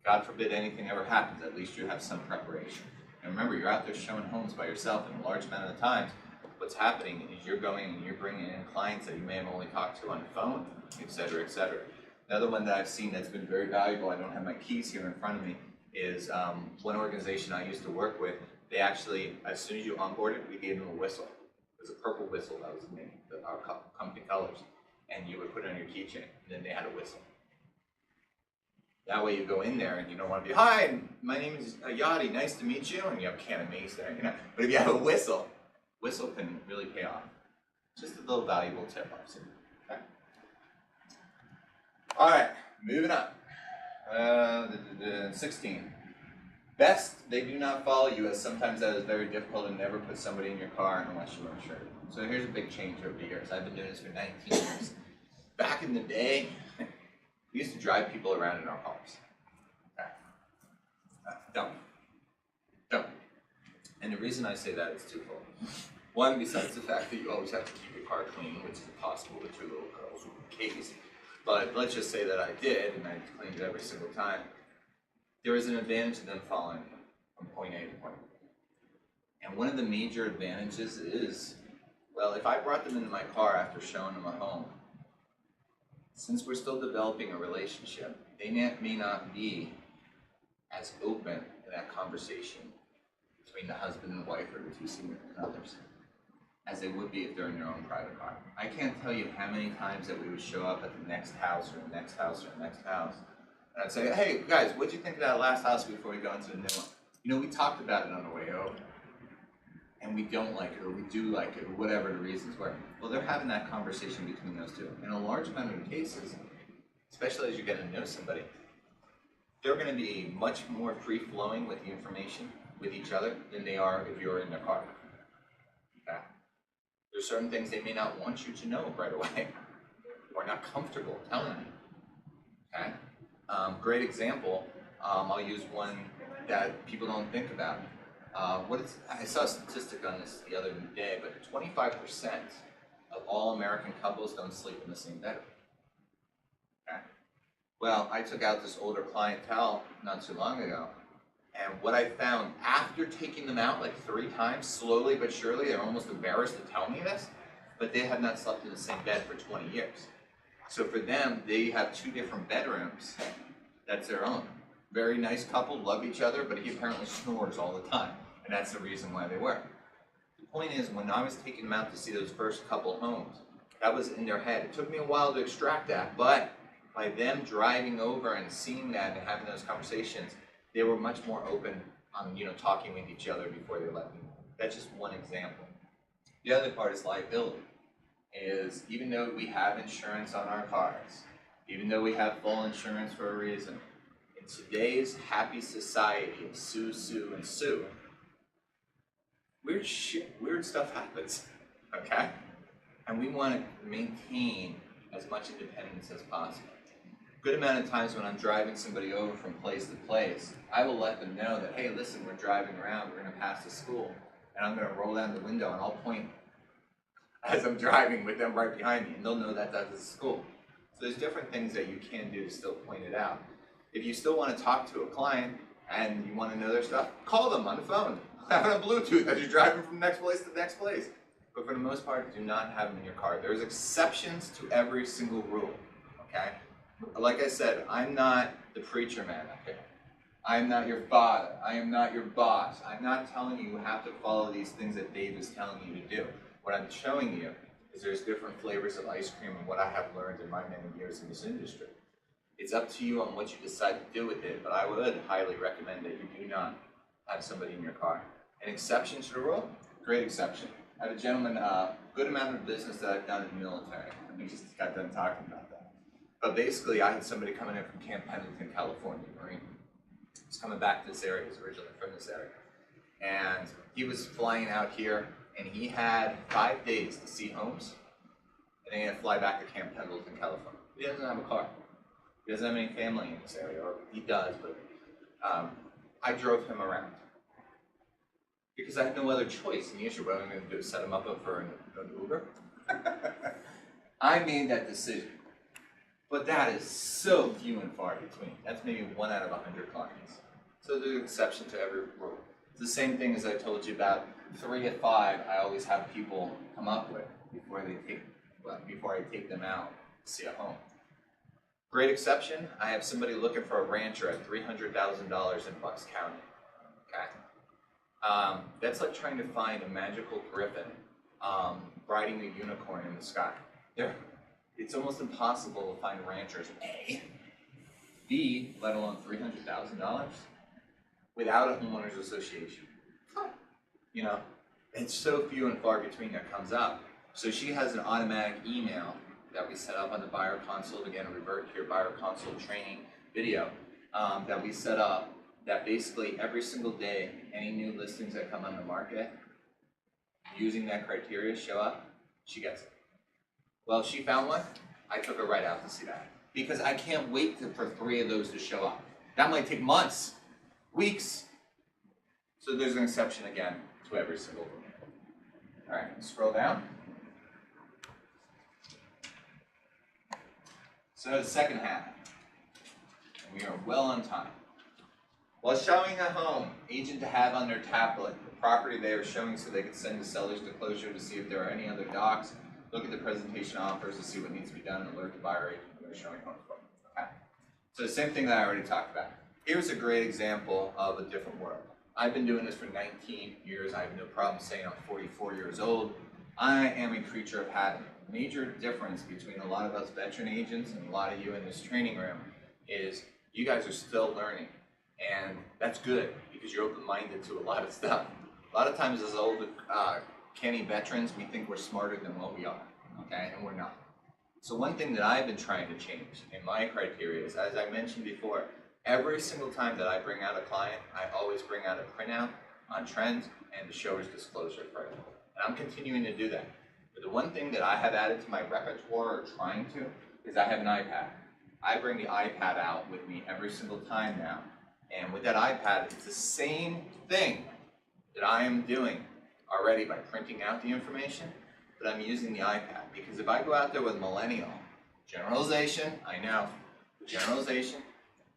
God forbid anything ever happens, at least you have some preparation. And remember, you're out there showing homes by yourself, and a large amount of the times, what's happening is you're going and you're bringing in clients that you may have only talked to on the phone, et cetera, et cetera. Another one that I've seen that's been very valuable, I don't have my keys here in front of me, is one organization I used to work with. They actually, as soon as you onboarded, we gave them a whistle. It was a purple whistle, that was the name, our company colors. And you would put it on your keychain, and then they had a whistle. That way you go in there and you don't want to be, hi, my name is Yachty, nice to meet you, and you have a can of mace there, you know. But if you have a whistle can really pay off. Just a little valuable tip I've seen. Okay. All right, moving on. 16. Best, they do not follow you, as sometimes that is very difficult to never put somebody in your car unless you are insured. So here's a big change over the years. I've been doing this for 19 years. Back in the day, we used to drive people around in our cars. Okay. Don't. And the reason I say that is twofold. One, besides the fact that you always have to keep your car clean, which is impossible with two little girls with case. But let's just say that I did, and I cleaned it every single time. There is an advantage to them following me from point A to point B. And one of the major advantages is, well, if I brought them into my car after showing them a home, since we're still developing a relationship, they may not be as open in that conversation between the husband and wife or the two significant others. as they would be if they're in their own private car. I can't tell you how many times that we would show up at the next house or the next house or the next house, and I'd say, hey guys, what'd you think of that last house before we go into the new one? You know, we talked about it on the way over, and we don't like it, or we do like it, or whatever the reasons were. Well, they're having that conversation between those two. In a large amount of the cases, especially as you're getting to know somebody, they're going to be much more free-flowing with the information with each other than they are if you're in their car. Okay? There's certain things they may not want you to know right away, or not comfortable telling you. Okay? Great example. I'll use one that people don't think about. I saw a statistic on this the other day, but 25% of all American couples don't sleep in the same bedroom. Okay? Well, I took out this older clientele not too long ago, and what I found after taking them out like 3 times, slowly but surely, they're almost embarrassed to tell me this, but they have not slept in the same bed for 20 years. So for them, they have 2 different bedrooms. That's their own. Very nice couple, love each other, but he apparently snores all the time, and that's the reason why they were. The point is, when I was taking them out to see those first couple homes, that was in their head. It took me a while to extract that, but by them driving over and seeing that and having those conversations, they were much more open on, talking with each other before they let me know. That's just one example. The other part is liability. Is even though we have insurance on our cars, even though we have full insurance for a reason, in today's happy society of sue, sue, and sue, weird stuff happens, okay? And we want to maintain as much independence as possible. Good amount of times when I'm driving somebody over from place to place, I will let them know that, hey, listen, we're driving around, we're going to pass the school, and I'm going to roll down the window and I'll point as I'm driving with them right behind me, and they'll know that that's the school. So there's different things that you can do to still point it out. If you still want to talk to a client and you want to know their stuff, call them on the phone. Have it on Bluetooth as you're driving from next place to the next place. But for the most part, do not have them in your car. There's exceptions to every single rule, okay? Like I said, I'm not the preacher man up here. I'm not your father. I am not your boss. I'm not telling you have to follow these things that Dave is telling you to do. What I'm showing you is there's different flavors of ice cream and what I have learned in my many years in this industry. It's up to you on what you decide to do with it, but I would highly recommend that you do not have somebody in your car. An exception to the rule? Great exception. I have a gentleman, good amount of business that I've done in the military. We just got done talking about that. But basically, I had somebody coming in from Camp Pendleton, California, Marine. He's coming back to this area. He's originally from this area. And he was flying out here, and he had 5 days to see homes, and then he had to fly back to Camp Pendleton, California. He doesn't have a car. He doesn't have any family in this area, or he does, but I drove him around. Because I had no other choice. And the issue, what I'm going to do is set him up for an Uber. I made that decision. But that is so few and far between. That's maybe 1 out of 100 clients. So there's an exception to every rule. It's the same thing as I told you about 3 at 5. I always have people come up with before I take them out to see a home. Great exception. I have somebody looking for a rancher at $300,000 in Bucks County. Okay. That's like trying to find a magical griffin riding a unicorn in the sky. It's almost impossible to find ranchers, A, B, let alone $300,000, without a homeowners association. You know, it's so few and far between that comes up. So she has an automatic email that we set up on the buyer console, again, revert to your buyer console training video, that we set up that basically every single day, any new listings that come on the market, using that criteria show up, she gets it. Well, she found one, I took her right out to see that. Because I can't wait for 3 of those to show up. That might take months, weeks. So there's an exception again to every single rule. All right, scroll down. So the second half, and we are well on time. While showing a home, agent to have on their tablet the property they are showing so they can send the sellers to closure to see if there are any other docs, look at the presentation offers to see what needs to be done, and alert the buyer agent when they're showing homes for them. Okay. So the same thing that I already talked about. Here's a great example of a different world. I've been doing this for 19 years. I have no problem saying I'm 44 years old. I am a creature of habit. Major difference between a lot of us veteran agents and a lot of you in this training room is you guys are still learning. And that's good because you're open-minded to a lot of stuff. A lot of times as old canny veterans, we think we're smarter than what we are, okay? And we're not. So one thing that I've been trying to change in my criteria is, as I mentioned before, every single time that I bring out a client, I always bring out a printout on trends and the shower's disclosure for it. And I'm continuing to do that. But the one thing that I have added to my repertoire, or trying to, is I have an iPad. I bring the iPad out with me every single time now. And with that iPad, it's the same thing that I am doing already by printing out the information, but I'm using the iPad. Because if I go out there with millennial, generalization, I know, generalization,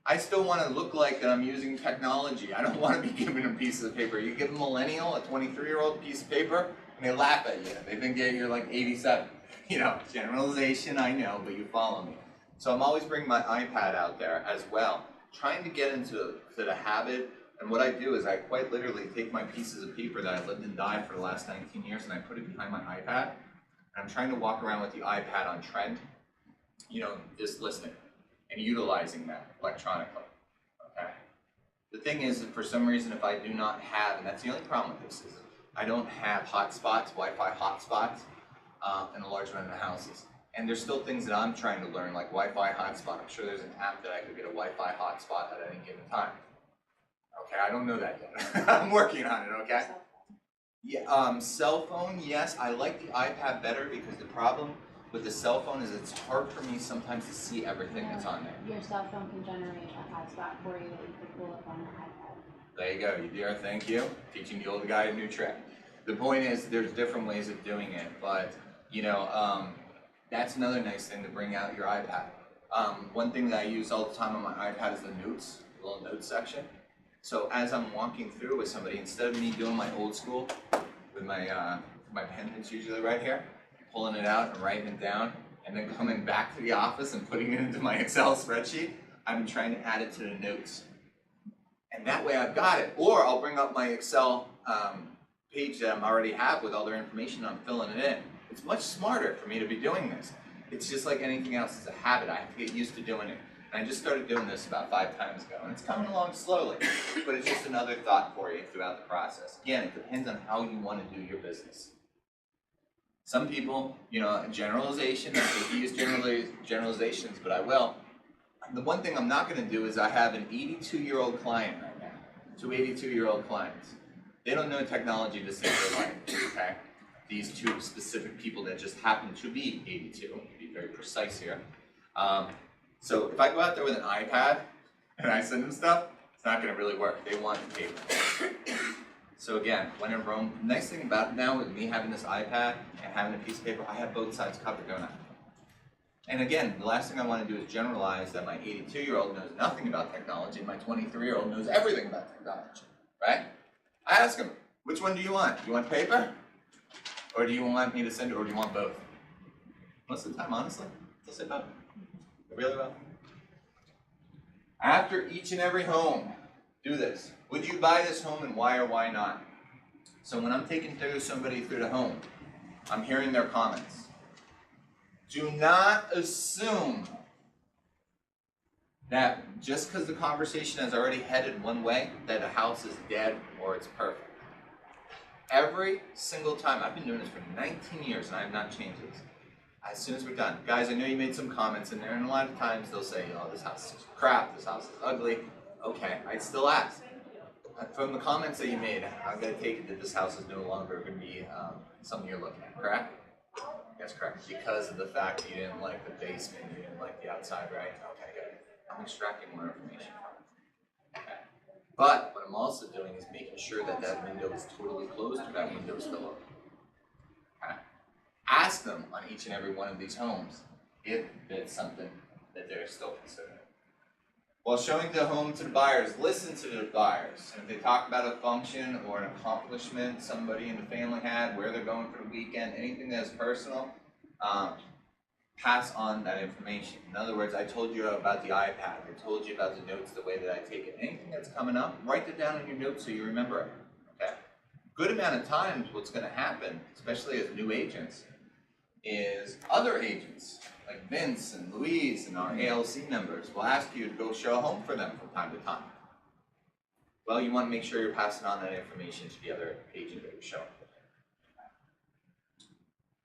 I still want to look like that I'm using technology. I don't want to be given a piece of paper. You give a millennial a 23-year-old piece of paper, and they laugh at you. They think you're like 87. You know, generalization, I know, but you follow me. So I'm always bringing my iPad out there as well, trying to get into the habit. And what I do is I quite literally take my pieces of paper that I lived and died for the last 19 years and I put it behind my iPad. And I'm trying to walk around with the iPad on trend, you know, just listening and utilizing that electronically, okay? The thing is that for some reason, if I do not have, and that's the only problem with this, is I don't have hotspots, Wi-Fi hotspots in a large amount of houses. And there's still things that I'm trying to learn, like Wi-Fi hotspot. I'm sure there's an app that I could get a Wi-Fi hotspot at any given time. Okay, I don't know that yet. I'm working on it, okay? Yeah, cell phone, yes, I like the iPad better because the problem with the cell phone is it's hard for me sometimes to see everything that's on there. Your cell phone can generate a hotspot for you that you can pull up on the iPad. There you go, you dear, thank you. Teaching the old guy a new trick. The point is, there's different ways of doing it, but, you know, that's another nice thing to bring out your iPad. One thing that I use all the time on my iPad is the notes, the little notes section. So as I'm walking through with somebody, instead of me doing my old school with my pen, it's usually right here, pulling it out and writing it down, and then coming back to the office and putting it into my Excel spreadsheet, I've been trying to add it to the notes. And that way I've got it. Or I'll bring up my Excel page that I already have with all their information and I'm filling it in. It's much smarter for me to be doing this. It's just like anything else, it's a habit. I have to get used to doing it. And I just started doing this about 5 times ago, and it's coming along slowly, but it's just another thought for you throughout the process. Again, it depends on how you want to do your business. Some people, you know, generalization, I hate to use generalizations, but I will. The one thing I'm not going to do is I have an 82-year-old client right now, 2 82-year-old clients. They don't know technology to save their life, okay? These 2 specific people that just happen to be 82, to be very precise here. So if I go out there with an iPad and I send them stuff, it's not going to really work. They want the paper. So again, when in Rome, the nice thing about it now with me having this iPad and having a piece of paper, I have both sides covered, don't I? And again, the last thing I want to do is generalize that my 82-year-old knows nothing about technology and my 23-year-old knows everything about technology, right? I ask them, which one do you want? Do you want paper? Or do you want me to send it, or do you want both? Most of the time, honestly, they'll say both. Really well. After each and every home, do this. Would you buy this home and why or why not? So when I'm taking somebody through the home, I'm hearing their comments. Do not assume that just because the conversation has already headed one way, that a house is dead or it's perfect. Every single time, I've been doing this for 19 years and I have not changed this. As soon as we're done. Guys, I know you made some comments in there, and a lot of times they'll say, oh, this house is crap, this house is ugly. Okay, I'd still ask. From the comments that you made, I'm going to take it that this house is no longer going to be something you're looking at, correct? Yes, correct. Because of the fact that you didn't like the basement, you didn't like the outside, right? Okay, good. I'm extracting more information from it. Okay. But what I'm also doing is making sure that that window is totally closed or that window is still open. Okay. Ask them on each and every one of these homes if it's something that they're still considering. While showing the home to the buyers, listen to the buyers. And if they talk about a function or an accomplishment somebody in the family had, where they're going for the weekend, anything that is personal, pass on that information. In other words, I told you about the iPad. I told you about the notes, the way that I take it. Anything that's coming up, write it down in your notes so you remember it. Okay? good amount of times what's going to happen, especially as new agents, is other agents like Vince and Louise and our ALC members will ask you to go show a home for them from time to time. Well, you want to make sure you're passing on that information to the other agent that you're showing.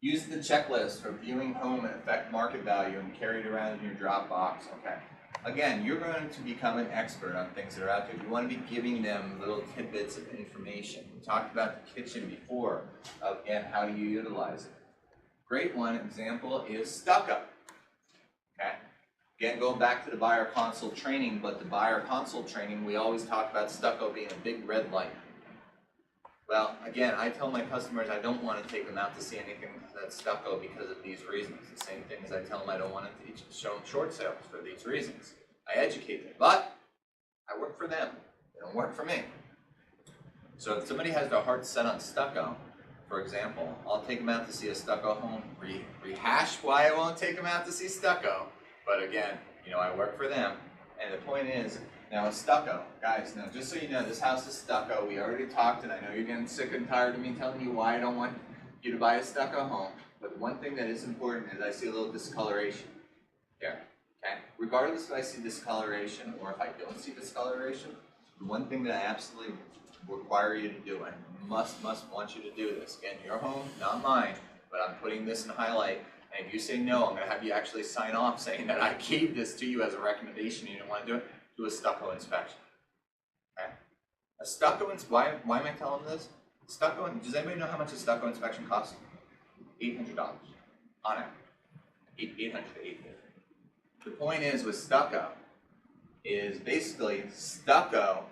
Use the checklist for viewing home and affect market value and carry it around in your Dropbox. Okay. Again, you're going to become an expert on things that are out there. You want to be giving them little tidbits of information. We talked about the kitchen before. Again, how do you utilize it? Great one example is stucco. Okay. Again, going back to the buyer consult training, but the buyer consult training, we always talk about stucco being a big red light. Well, again, I tell my customers I don't want to take them out to see anything that's stucco because of these reasons. The same thing as I tell them I don't want to show them short sales for these reasons. I educate them, but I work for them. They don't work for me. So if somebody has their heart set on stucco, for example, I'll take them out to see a stucco home, rehash why I won't take them out to see stucco. But again, you know, I work for them. And the point is, now it's stucco. Guys, now just so you know, this house is stucco. We already talked, and I know you're getting sick and tired of me telling you why I don't want you to buy a stucco home. But one thing that is important is I see a little discoloration here. Okay? Regardless if I see discoloration or if I don't see discoloration, the one thing that I absolutely require you to do, and must want you to do this. Again, your home, not mine, but I'm putting this in highlight. And if you say no, I'm going to have you actually sign off saying that I gave this to you as a recommendation. You don't want to do it. Do a stucco inspection. Okay? A stucco why am I telling this? Stucco. Does anybody know how much a stucco inspection costs? $800 on average. $800 to $850. The point is with stucco is basically stucco.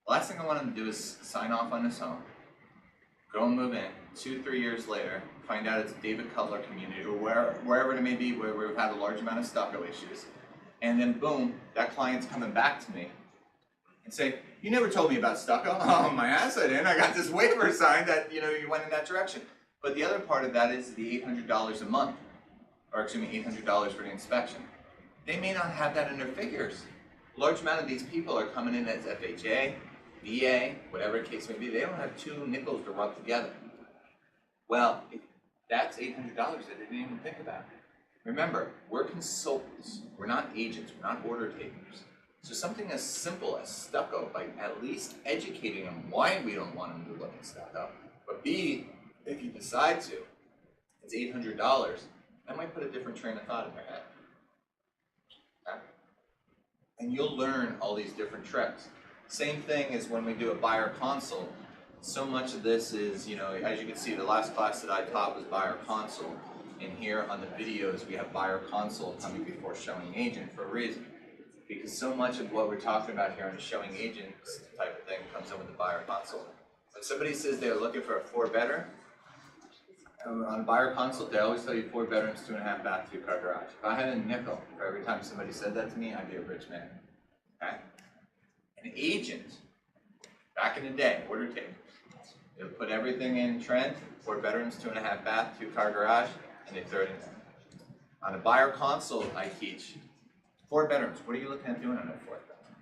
The last thing I want them to do is sign off on this home, go and move in. 2-3 years later, find out it's a David Cutler community or wherever it may be where we've had a large amount of stucco issues. And then boom, that client's coming back to me and say, you never told me about stucco. Oh, my ass I didn't. I got this waiver signed that, you know, you went in that direction. But the other part of that is the $800 a month, or excuse me, $800 for the inspection. They may not have that in their figures. A large amount of these people are coming in as FHA, VA, whatever the case may be. They don't have two nickels to rub together. Well, that's $800 that they didn't even think about. Remember, we're consultants. We're not agents. We're not order takers. So something as simple as stucco, by at least educating them why we don't want them to look at stucco, but B, if you decide to, it's $800, that might put a different train of thought in their head. Okay? And you'll learn all these different tricks. Same thing as when we do a buyer consult. So much of this is, you know, as you can see, the last class that I taught was buyer consult. And here on the videos, we have buyer consult coming before showing agent for a reason. Because so much of what we're talking about here on the showing agent type of thing comes in with the buyer consult. When somebody says they're looking for a 4-bedroom, on buyer consult, they always tell you 4 bedrooms, 2.5 bath, 2-car garage. If I had a nickel for every time somebody said that to me, I'd be a rich man. Okay? An agent, back in the day, order takers, they would put everything in trend, 4 bedrooms, 2.5 bath, 2-car garage, and they throw it in there. On a buyer consult, I teach 4 bedrooms. What are you looking at doing on that 4th bedroom?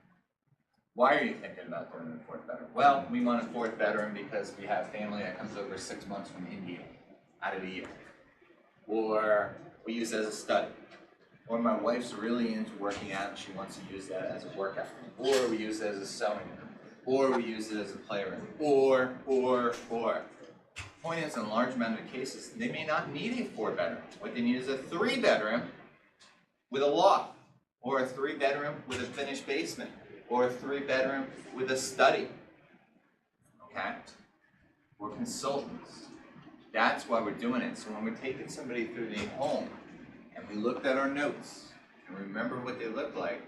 Why are you thinking about doing a 4th bedroom? Well, we want a 4th bedroom because we have family that comes over 6 months from India out of the year. Or we use it as a study. Or my wife's really into working out and she wants to use that as a workout room. Or we use it as a sewing room. Or we use it as a playroom. Or. Point is, in a large amount of cases, they may not need a 4-bedroom. What they need is a 3-bedroom with a loft. Or a 3-bedroom with a finished basement. Or a 3-bedroom with a study. Okay? We're consultants. That's why we're doing it. So when we're taking somebody through the home, and we looked at our notes, and remember what they look like,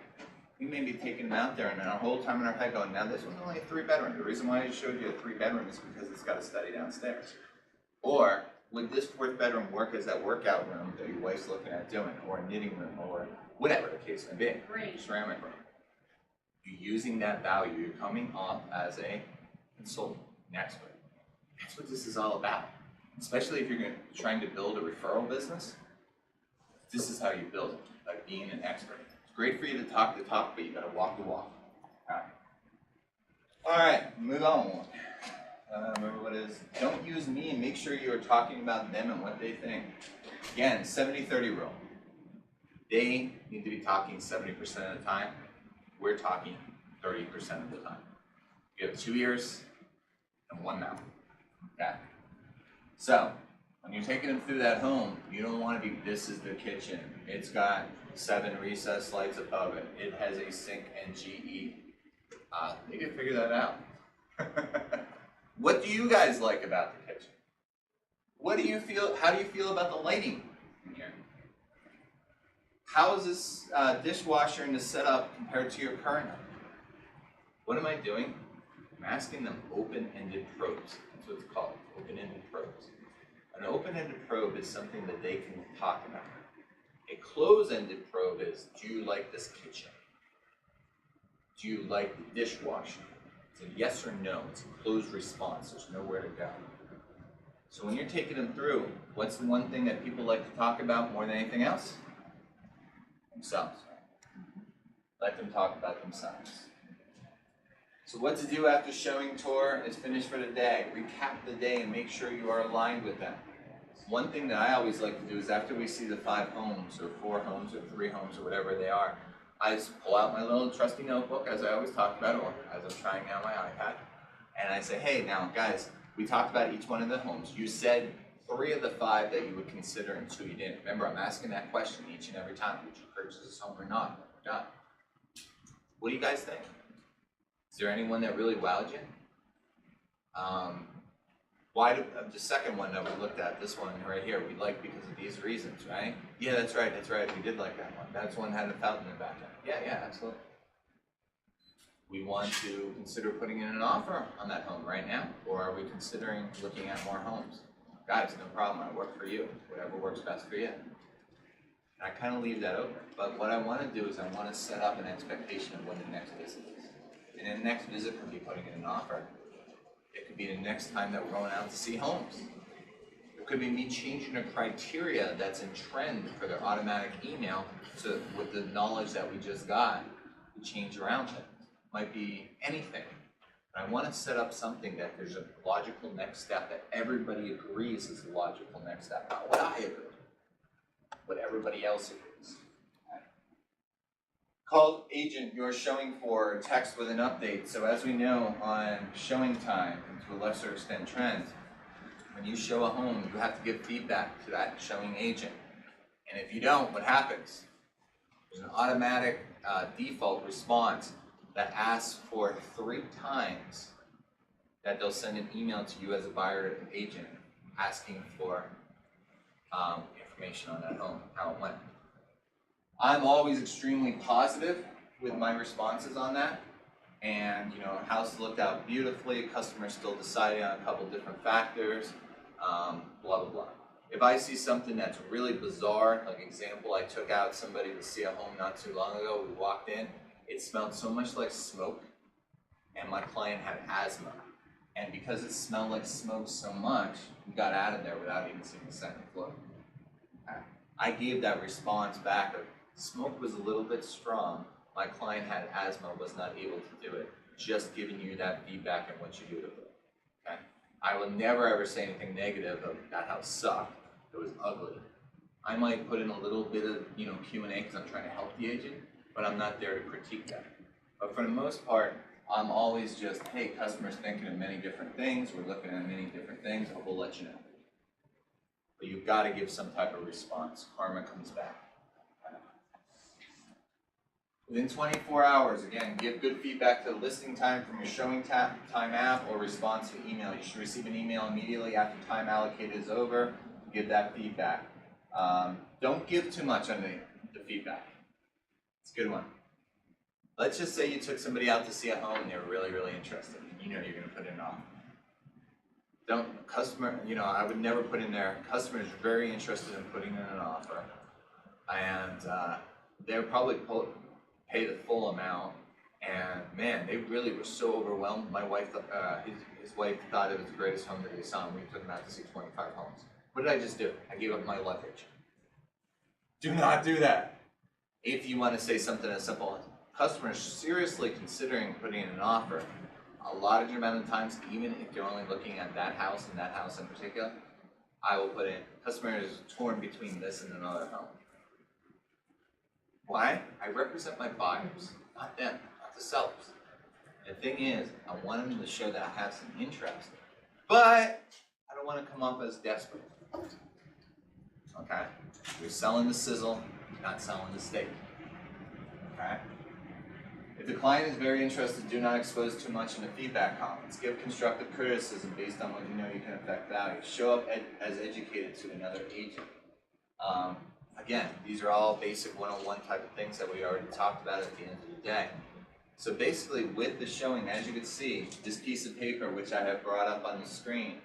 we may be taking them out there, and our whole time in our head going, now this one's only a 3-bedroom. The reason why I showed you a 3-bedroom is because it's got a study downstairs. Or, would this 4th bedroom work as that workout room that your wife's looking at doing, or a knitting room, or whatever the case may be, ceramic room. You're using that value. You're coming off as a consultant, an expert. That's what this is all about. Especially if you're trying to build a referral business, this is how you build it, by being an expert. It's great for you to talk the talk, but you gotta walk the walk. All right, move on. remember what it is. Don't use me, and make sure you are talking about them and what they think. Again, 70-30 rule. They need to be talking 70% of the time. We're talking 30% of the time. You have 2 ears and 1 mouth. Okay? So, when you're taking them through that home, you don't want to be, this is the kitchen. It's got 7 recessed lights above it. It has a sink and GE. You can figure that out. What do you guys like about the kitchen? What do you feel, how do you feel about the lighting in here? How is this dishwasher in the setup compared to your current home? What am I doing? I'm asking them open-ended probes. That's what it's called, open-ended probes. An open-ended probe is something that they can talk about. A closed-ended probe is, do you like this kitchen? Do you like the dishwasher? It's a yes or no. It's a closed response. There's nowhere to go. So when you're taking them through, what's the one thing that people like to talk about more than anything else? Themselves. Let them talk about themselves. So what to do after showing tour is finished for the day. Recap the day and make sure you are aligned with them. One thing that I always like to do is after we see the 5 homes or 4 homes or 3 homes or whatever they are, I just pull out my little trusty notebook, as I always talk about, or as I'm trying out my iPad, and I say, hey, now guys, we talked about each one of the homes. You said 3 of the 5 that you would consider and 2 you didn't. Remember, I'm asking that question each and every time. Would you purchase this home or not? We're done. What do you guys think? Is there anyone that really wowed you? The second one that we looked at, this one right here, we like because of these reasons, right? Yeah, that's right, we did like that one. That's one that had a fountain in the back end. Yeah, absolutely. We want to consider putting in an offer on that home right now, or are we considering looking at more homes? Guys, no problem, I work for you, whatever works best for you. And I kind of leave that open, but what I want to do is I want to set up an expectation of when the next visit is. And the next visit could be putting in an offer. It could be the next time that we're going out to see homes. It could be me changing a criteria that's in trend for their automatic email to, with the knowledge that we just got, to change around things. Might be anything. I want to set up something that there's a logical next step that everybody agrees is the logical next step. Not what I agree, what everybody else agrees. Called agent, you're showing for text with an update. So as we know on showing time, and to a lesser extent trend, when you show a home, you have to give feedback to that showing agent. And if you don't, what happens? There's an automatic default response that asks for 3 times that they'll send an email to you as a buyer or agent asking for information on that home, how it went. I'm always extremely positive with my responses on that. And, house looked out beautifully, customer still deciding on a couple different factors, blah, blah, blah. If I see something that's really bizarre, like example, I took out somebody to see a home not too long ago, we walked in, it smelled so much like smoke, and my client had asthma. And because it smelled like smoke so much, we got out of there without even seeing the second floor. I gave that response back of, smoke was a little bit strong. My client had asthma, was not able to do it. Just giving you that feedback and what you do with it. Okay? I will never ever say anything negative of that house sucked. It was ugly. I might put in a little bit of Q&A because I'm trying to help the agent, but I'm not there to critique that. But for the most part, I'm always just, hey, customers thinking of many different things. We're looking at many different things. I will let you know. But you've got to give some type of response. Karma comes back. Within 24 hours, again, give good feedback to the listing time from your showing time app or response to email. You should receive an email immediately after time allocated is over to give that feedback. Don't give too much on the feedback. It's a good one. Let's just say you took somebody out to see a home and they were really, really interested. And you're going to put in an offer. I would never put in there, customers are very interested in putting in an offer. And they'll probably pay the full amount, and man, they really were so overwhelmed. My wife, his wife thought it was the greatest home that they saw, and we took him out to see 25 homes. What did I just do? I gave up my leverage. Do not do that. If you want to say something as simple as, customers seriously considering putting in an offer, a large amount of times, even if you're only looking at that house and that house in particular, I will put in, customer is torn between this and another home. Why? I represent my buyers, not them, not the sellers. The thing is, I want them to show that I have some interest, but I don't want to come off as desperate. Okay? You're selling the sizzle, not selling the steak. Okay? If the client is very interested, do not expose too much in the feedback comments. Give constructive criticism based on what you know you can affect value. Show up as educated to another agent. Again, these are all basic one-on-one type of things that we already talked about at the end of the day. So basically, with the showing, as you can see, this piece of paper, which I have brought up on the screen,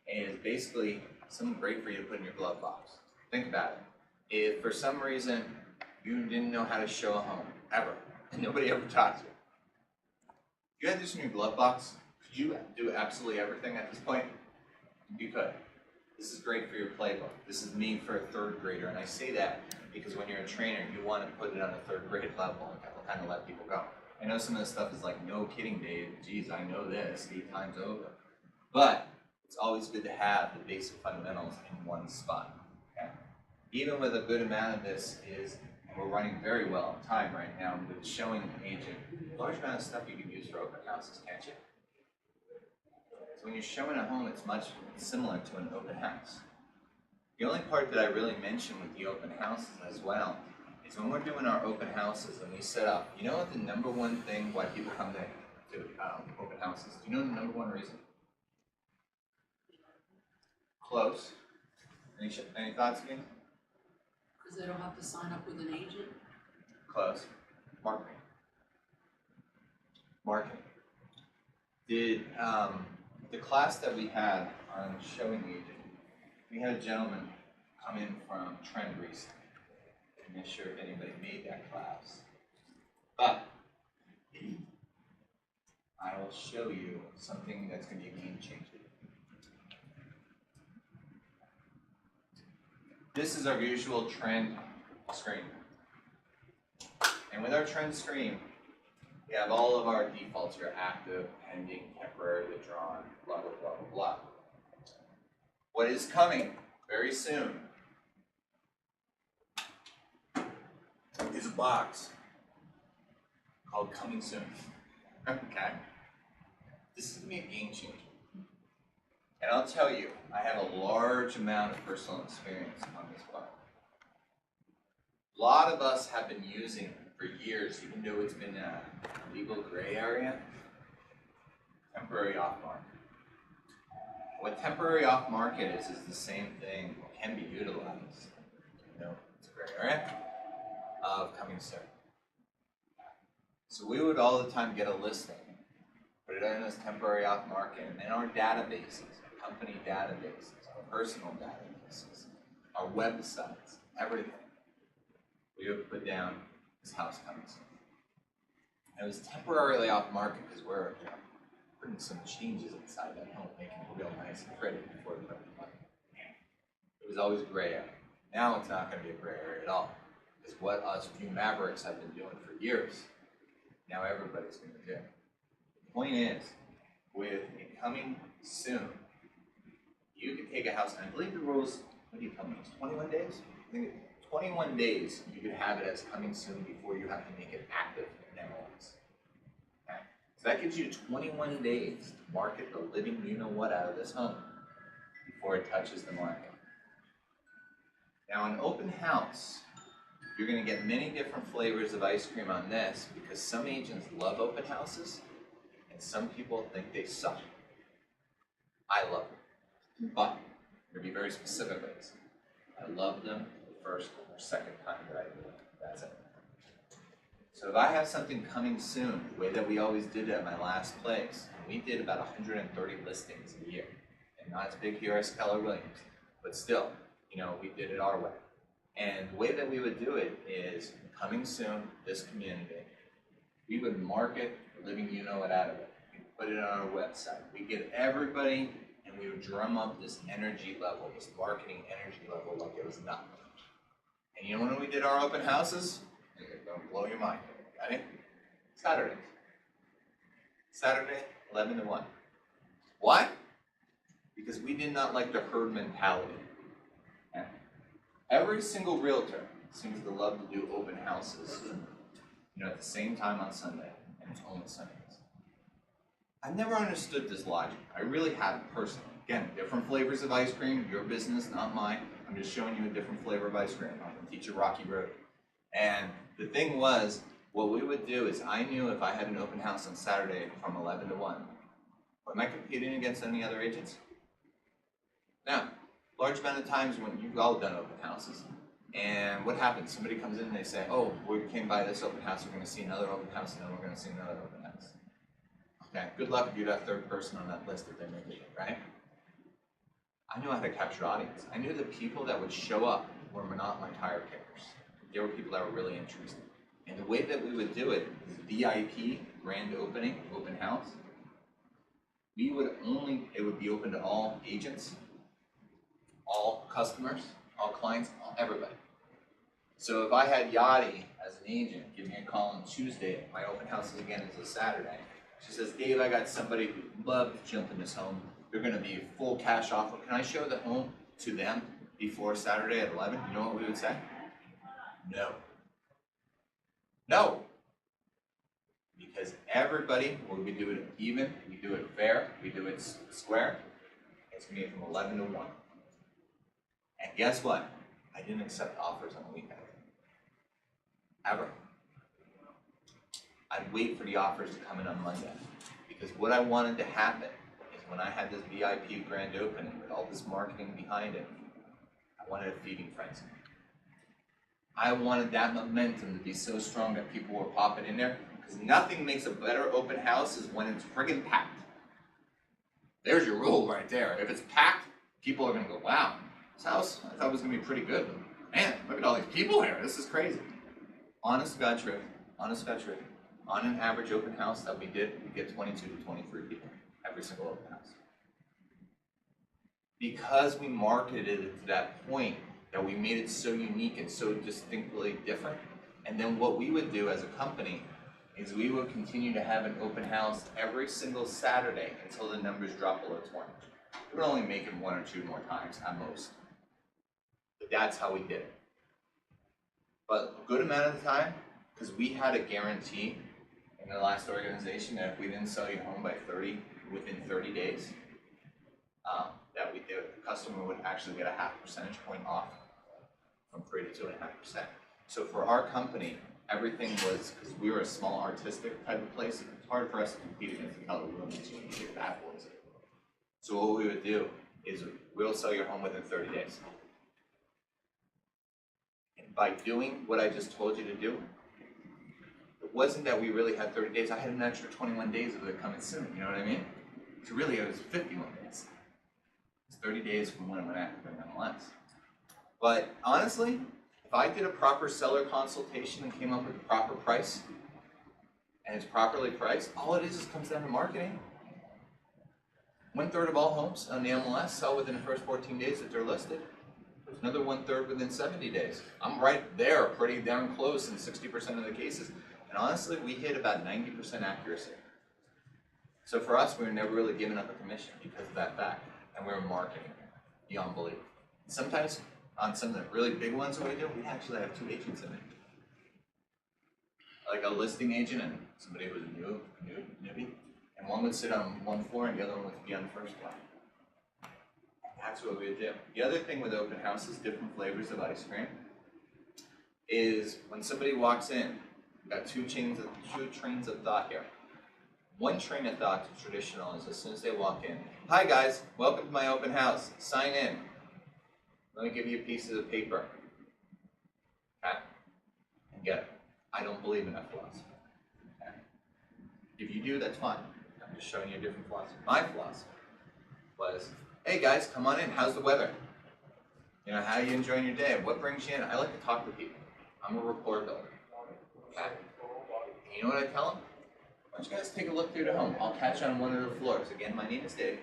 is basically something great for you to put in your glove box. Think about it. If for some reason you didn't know how to show a home, ever, and nobody ever taught you, if you had this in your glove box, could you do absolutely everything at this point? You could. This is great for your playbook. This is me for a third grader, and I say that because when you're a trainer, you want to put it on a third grade level and kind of let people go. I know some of this stuff is like, no kidding, Dave. Geez, I know this 8 times over. But it's always good to have the basic fundamentals in one spot. Okay? Even with a good amount of this is, and we're running very well on time right now with showing an agent, a large amount of stuff you can use for open houses, can't you? So when you're showing a home, it's much similar to an open house. The only part that I really mention with the open houses as well is when we're doing our open houses and we set up, you know what the number one thing why people come to open houses? Do you know the number one reason? Close. Any thoughts again? Because they don't have to sign up with an agent. Close. Marketing. Marketing. Did the class that we had on showing agent, we had a gentleman come in from Trend recently. I'm not sure if anybody made that class, but I will show you something that's going to be a game changer. This is our usual Trend screen. And with our Trend screen, we have all of our defaults here: active, pending, temporary, withdrawn, blah, blah, blah, blah, blah. What is coming very soon is a box called Coming Soon. Okay? This is going to be a game changer. And I'll tell you, I have a large amount of personal experience on this book. A lot of us have been using for years, even though it's been a legal gray area, temporary off market. What temporary off market is the same thing, can be utilized, you know, it's a gray area, of Coming Soon. So we would all the time get a listing, put it in as temporary off market, and then our databases, our company databases, our personal databases, our websites, everything, we would put down this house coming soon. And it was temporarily off market because we're putting some changes inside that home, making it real nice and pretty before we put the money. It was always gray area. Now it's not going to be a gray area at all. Because what us few Mavericks have been doing for years, now everybody's going to do. The point is, with it coming soon, you can take a house, and I believe the rules, what do you tell me, it's 21 days? I think it's 21 days you could have it as coming soon before you have to make it active in MLS. Okay? So that gives you 21 days to market the living you-know-what out of this home before it touches the market. Now, an open house, you're going to get many different flavors of ice cream on this because some agents love open houses and some people think they suck. I love them, but I'm going to be very specific with this. I love them the first or second time that I do it. That's it. So if I have something coming soon, the way that we always did it at my last place, we did about 130 listings a year. And not as big here as Keller Williams, but still, you know, we did it our way. And the way that we would do it is, coming soon, this community, we would market the living you-know-what out of it. We put it on our website. We get everybody, and we would drum up this energy level, this marketing energy level like it was nothing. And you know when we did our open houses? It's gonna blow your mind. Got it? Saturday. Saturday, 11 to 1. Why? Because we did not like the herd mentality. Okay? Every single realtor seems to love to do open houses, at the same time on Sunday, and it's only Sundays. I've never understood this logic. I really haven't personally. Again, different flavors of ice cream, your business, not mine. I'm just showing you a different flavor of ice cream. I'm going to teach you Rocky Road. And the thing was, what we would do is I knew if I had an open house on Saturday from 11 to 1, am I competing against any other agents? Now, large amount of times when you've all done open houses, and what happens? Somebody comes in and they say, oh, we came by this open house, we're going to see another open house, and then we're going to see another open house. Okay, good luck if you're that third person on that list that they make it, right? I knew how to capture audience. I knew the people that would show up were not my tire kickers. They were people that were really interested. And the way that we would do it is VIP, grand opening, open house. It would be open to all agents, all customers, all clients, everybody. So if I had Yachty as an agent, give me a call on Tuesday, my open house is again is a Saturday. She says, Dave, I got somebody who'd love to jump in this home. They're going to be a full cash offer. Can I show the home to them before Saturday at 11? You know what we would say? No. No. Because everybody, we do it even, we do it fair, we do it square. It's going to be from 11 to 1. And guess what? I didn't accept offers on the weekend. Ever. I'd wait for the offers to come in on Monday. Because what I wanted to happen is when I had this VIP grand opening with all this marketing behind it, I wanted a feeding frenzy. I wanted that momentum to be so strong that people were popping in there. Because nothing makes a better open house is when it's friggin' packed. There's your rule right there. If it's packed, people are going to go, wow, this house I thought was going to be pretty good. But man, look at all these people here. This is crazy. Honest to God truth. Honest to God truth. On an average open house that we did, we get 22 to 23 people every single open house. Because we marketed it to that point that we made it so unique and so distinctly different. And then what we would do as a company is we would continue to have an open house every single Saturday until the numbers drop below 20. We would only make it 1 or 2 more times at most. But that's how we did it. But a good amount of the time, because we had a guarantee in the last organization that if we didn't sell your home by within 30 days, that the customer would actually get a 0.5 percentage point off from 3 to 2.5%. So for our company, everything was, because we were a small artistic type of place, it's hard for us to compete against the Keller Williams and the Bad Boys. So what we would do is we'll sell your home within 30 days. And by doing what I just told you to do, it wasn't that we really had 30 days. I had an extra 21 days of it coming soon, you know what I mean? So really it was 51 days. It's 30 days from when it went active nonetheless. But honestly, if I did a proper seller consultation and came up with a proper price, and it's properly priced, all it is comes down to marketing. 1/3 of all homes on the MLS sell within the first 14 days that they're listed. There's another 1/3 within 70 days. I'm right there, pretty damn close in 60% of the cases. And honestly, we hit about 90% accuracy. So for us, we were never really giving up a commission because of that fact. And we were marketing beyond belief. Sometimes on some of the really big ones that we do, we actually have 2 agents in it. Like a listing agent and somebody who was a newbie. And one would sit on one floor and the other one would be on the first floor. That's what we would do. The other thing with open houses, different flavors of ice cream, is when somebody walks in, we've got two trains of thought here. One train of thought to traditional is as soon as they walk in, hi guys, welcome to my open house, sign in. Let me give you pieces of paper. Okay? And get it. I don't believe in that philosophy. Okay? If you do, that's fine. I'm just showing you a different philosophy. My philosophy was, hey guys, come on in, how's the weather? You know, how are you enjoying your day? What brings you in? I like to talk to people. I'm a rapport builder. Okay? And you know what I tell them? Why don't you guys take a look through the home? I'll catch you on one of the floors. Again, my name is Dave.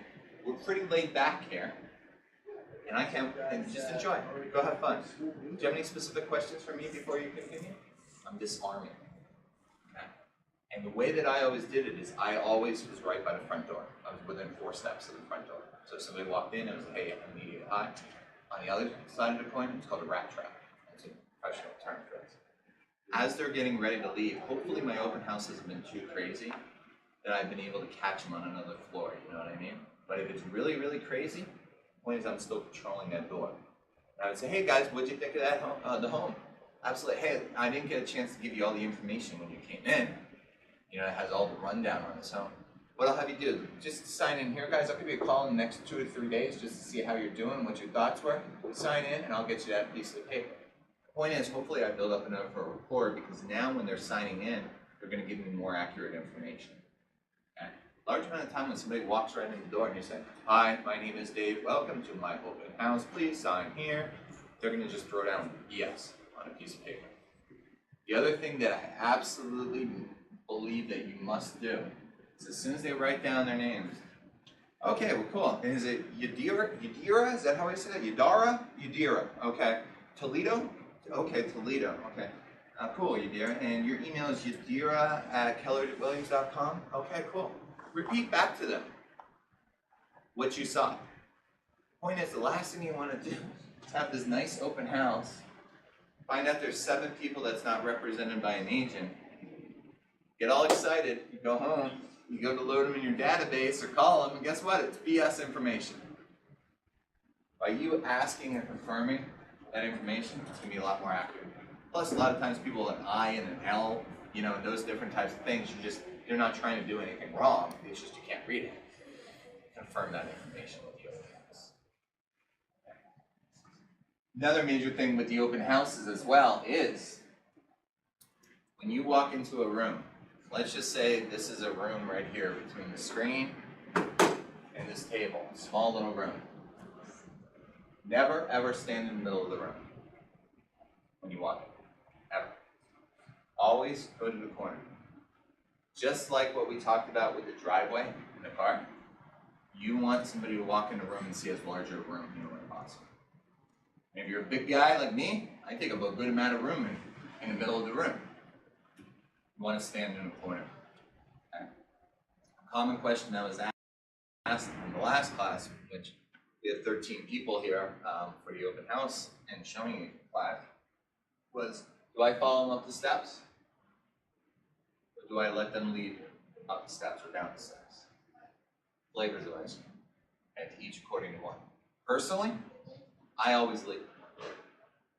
We're pretty laid back here. And I can just enjoy. Go have fun. Do you have any specific questions for me before you continue? I'm disarming. Okay? And the way that I always did it is I always was right by the front door. I was within 4 steps of the front door. So if somebody walked in, it was, hey, immediate hi. On the other side of the coin, it's called a rat trap. It's a professional term for it. As they're getting ready to leave, hopefully my open house hasn't been too crazy that I've been able to catch them on another floor, you know what I mean? But if it's really, really crazy, the point is I'm still patrolling that door. And I would say, hey guys, what'd you think of that the home? Absolutely, hey, I didn't get a chance to give you all the information when you came in. You know, it has all the rundown on this home. What I'll have you do, just sign in here, guys. I'll give you a call in the next 2 to 3 days just to see how you're doing, what your thoughts were. Sign in, and I'll get you that piece of paper. The point is, hopefully I build up enough for a rapport, because now when they're signing in, they're going to give me more accurate information. Okay? Large amount of time when somebody walks right in the door and you say, hi, my name is Dave, welcome to my open house, please sign here. They're going to just throw down yes on a piece of paper. The other thing that I absolutely believe that you must do is as soon as they write down their names, okay, well, cool. And is it Yadira? Is that how I say it? Yadira. Okay. Toledo? Okay, Toledo. Okay. Cool, Yadira. And your email is yadira@kellerwilliams.com? Okay, cool. Repeat back to them what you saw. Point is, the last thing you want to do is have this nice open house, find out there's 7 people that's not represented by an agent, get all excited, you go home, you go to load them in your database or call them, and guess what? It's BS information. By you asking and confirming that information, it's going to be a lot more accurate. Plus, a lot of times people with an I and an L, you know, and those different types of things, you're not trying to do anything wrong, it's just you can't read it. Confirm that information with the open house. Another major thing with the open houses as well is, when you walk into a room, let's just say this is a room right here between the screen and this table, a small little room. Never ever stand in the middle of the room when you walk in, ever. Always go to the corner. Just like what we talked about with the driveway in the car, you want somebody to walk in the room and see as larger a room humanly possible. And if you're a big guy like me, I take up a good amount of room in the middle of the room. You want to stand in a corner. Okay. A common question that was asked in the last class, which we had 13 people here for the open house and showing you class, was, do I follow them up the steps? Or do I let them lead up the steps or down the steps? Flavors of ice cream, and to each according to one. Personally, I always lead.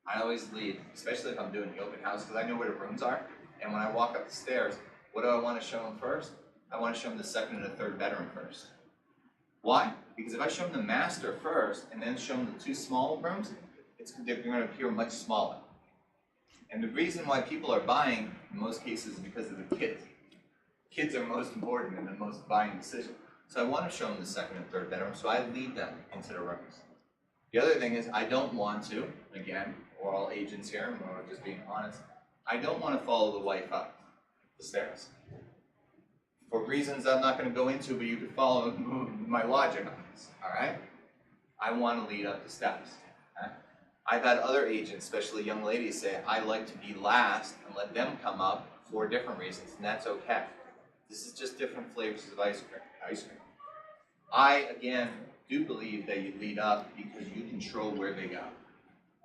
I always lead, especially if I'm doing the open house, because I know where the rooms are. And when I walk up the stairs, what do I want to show them first? I want to show them the 2nd and the 3rd bedroom first. Why? Because if I show them the master first and then show them the 2 small rooms, they're going to appear much smaller. And the reason why people are buying, in most cases, is because of the kids. Kids are most important in the most buying decision. So I want to show them the 2nd and 3rd bedroom, so I lead them into the rooms. The other thing is, I don't want to, again, we're all agents here, and we're just being honest, I don't want to follow the wife up the stairs. For reasons I'm not going to go into, but you can follow my logic on this, all right? I want to lead up the steps. Okay? I've had other agents, especially young ladies, say, I like to be last and let them come up for different reasons, and that's okay. This is just different flavors of ice cream. I, again, do believe that you lead up because you control where they go.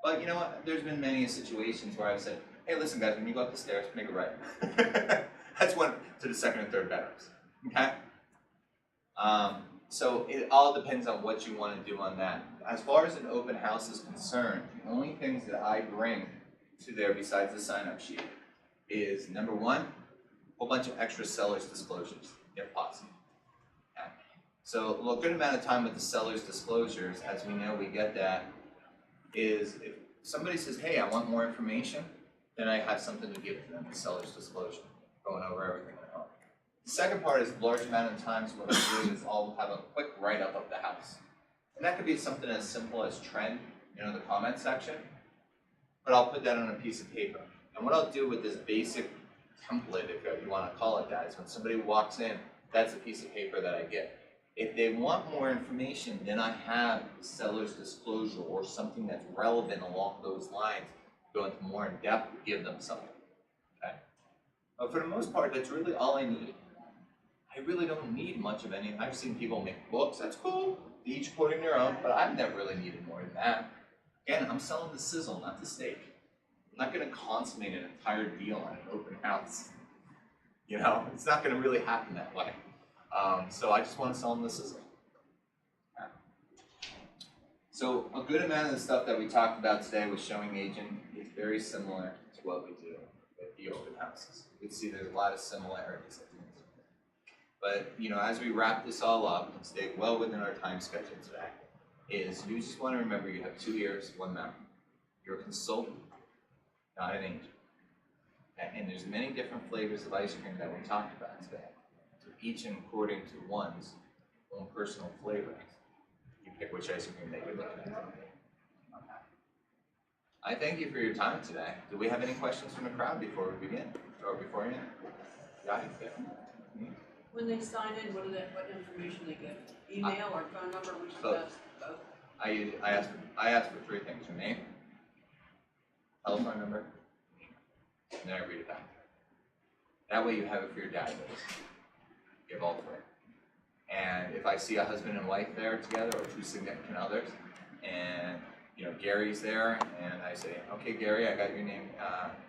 But you know what? There's been many situations where I've said, hey, listen, guys, when you go up the stairs, make a right. That's one to the 2nd and 3rd bedrooms. Okay? So it all depends on what you want to do on that. As far as an open house is concerned, the only things that I bring to there besides the sign-up sheet is, number 1, a whole bunch of extra seller's disclosures, if possible. Okay? So a good amount of time with the seller's disclosures, as we know we get that, is if somebody says, hey, I want more information, then I have something to give to them, the seller's disclosure, going over everything at home. The second part is a large amount of times what I do is I'll have a quick write-up of the house. And that could be something as simple as trend, the comment section, but I'll put that on a piece of paper. And what I'll do with this basic template, if you want to call it that, is when somebody walks in, that's a piece of paper that I get. If they want more information, then I have the seller's disclosure or something that's relevant along those lines, go into more in depth, give them something. Okay? But for the most part, that's really all I need. I really don't need much of any. I've seen people make books, that's cool. Each putting their own, but I've never really needed more than that. Again, I'm selling the sizzle, not the steak. I'm not gonna consummate an entire deal on an open house. You know, it's not gonna really happen that way. So I just wanna sell them the sizzle. Yeah. So a good amount of the stuff that we talked about today with showing agent is very similar to what we do with the open houses. You can see there's a lot of similarities. But you know, as we wrap this all up and stay well within our time schedule today, is you just want to remember you have 2 ears, 1 mouth. You're a consultant, not an agent. And there's many different flavors of ice cream that we talked about today. So each according to one's own personal flavor. You pick which ice cream that you're looking at. I thank you for your time today. Do we have any questions from the crowd before we begin? Or beforehand? Got it? Yeah. When they sign in, what information they get? Email or phone number, which is Both. best? Both. I ask for 3 things: your name, telephone number, and then I read it back. That way you have it for your database. You have all 3. And if I see a husband and wife there together, or 2 significant others, and you know Gary's there, and I say, okay, Gary, I got your name.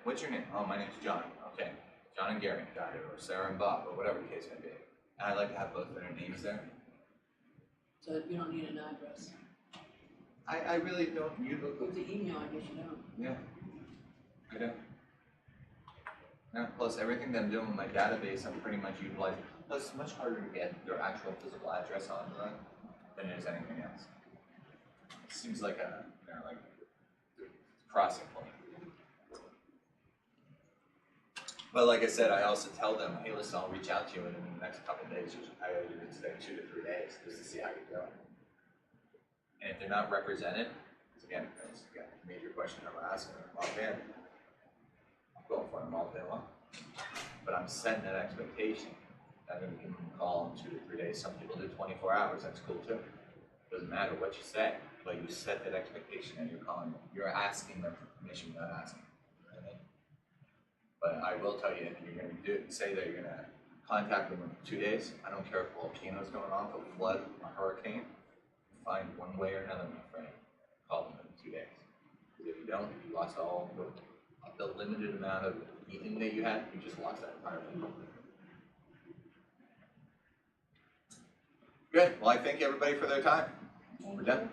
What's your name? Oh, my name's John. Okay, John and Gary, got it, or Sarah and Bob, or whatever the case may be. And I like to have both of their names there. So you don't need an address. I really don't. You look. With the email, I guess you don't. Yeah, I do. Yeah, plus everything that I'm doing with my database, I'm pretty much utilizing. Plus, it's much harder to get their actual physical address on that than it is anything else. It seems like a, you know, like crossing point. But like I said, I also tell them, hey, listen, I'll reach out to you in the next couple of days. I owe you today 2 to 3 days just to see how you're doing. And if they're not represented, because again, that's a major question I'm asking them all day. I'm going for them all day long. But I'm setting that expectation. I'm going to give them a call in 2 to 3 days. Some people do 24 hours. That's cool too. Doesn't matter what you say, but you set that expectation and you're calling them. You're asking them for permission, not asking. Right? But I will tell you, if you're going to say that you're going to contact them in 2 days, I don't care if a volcano's going off, a flood, a hurricane. Find one way or another, my friend. Call them in 2 days. Because if you don't, you lost all the limited amount of eating that you had. You just lost that entirely. Good. Well, I thank everybody for their time. We're done.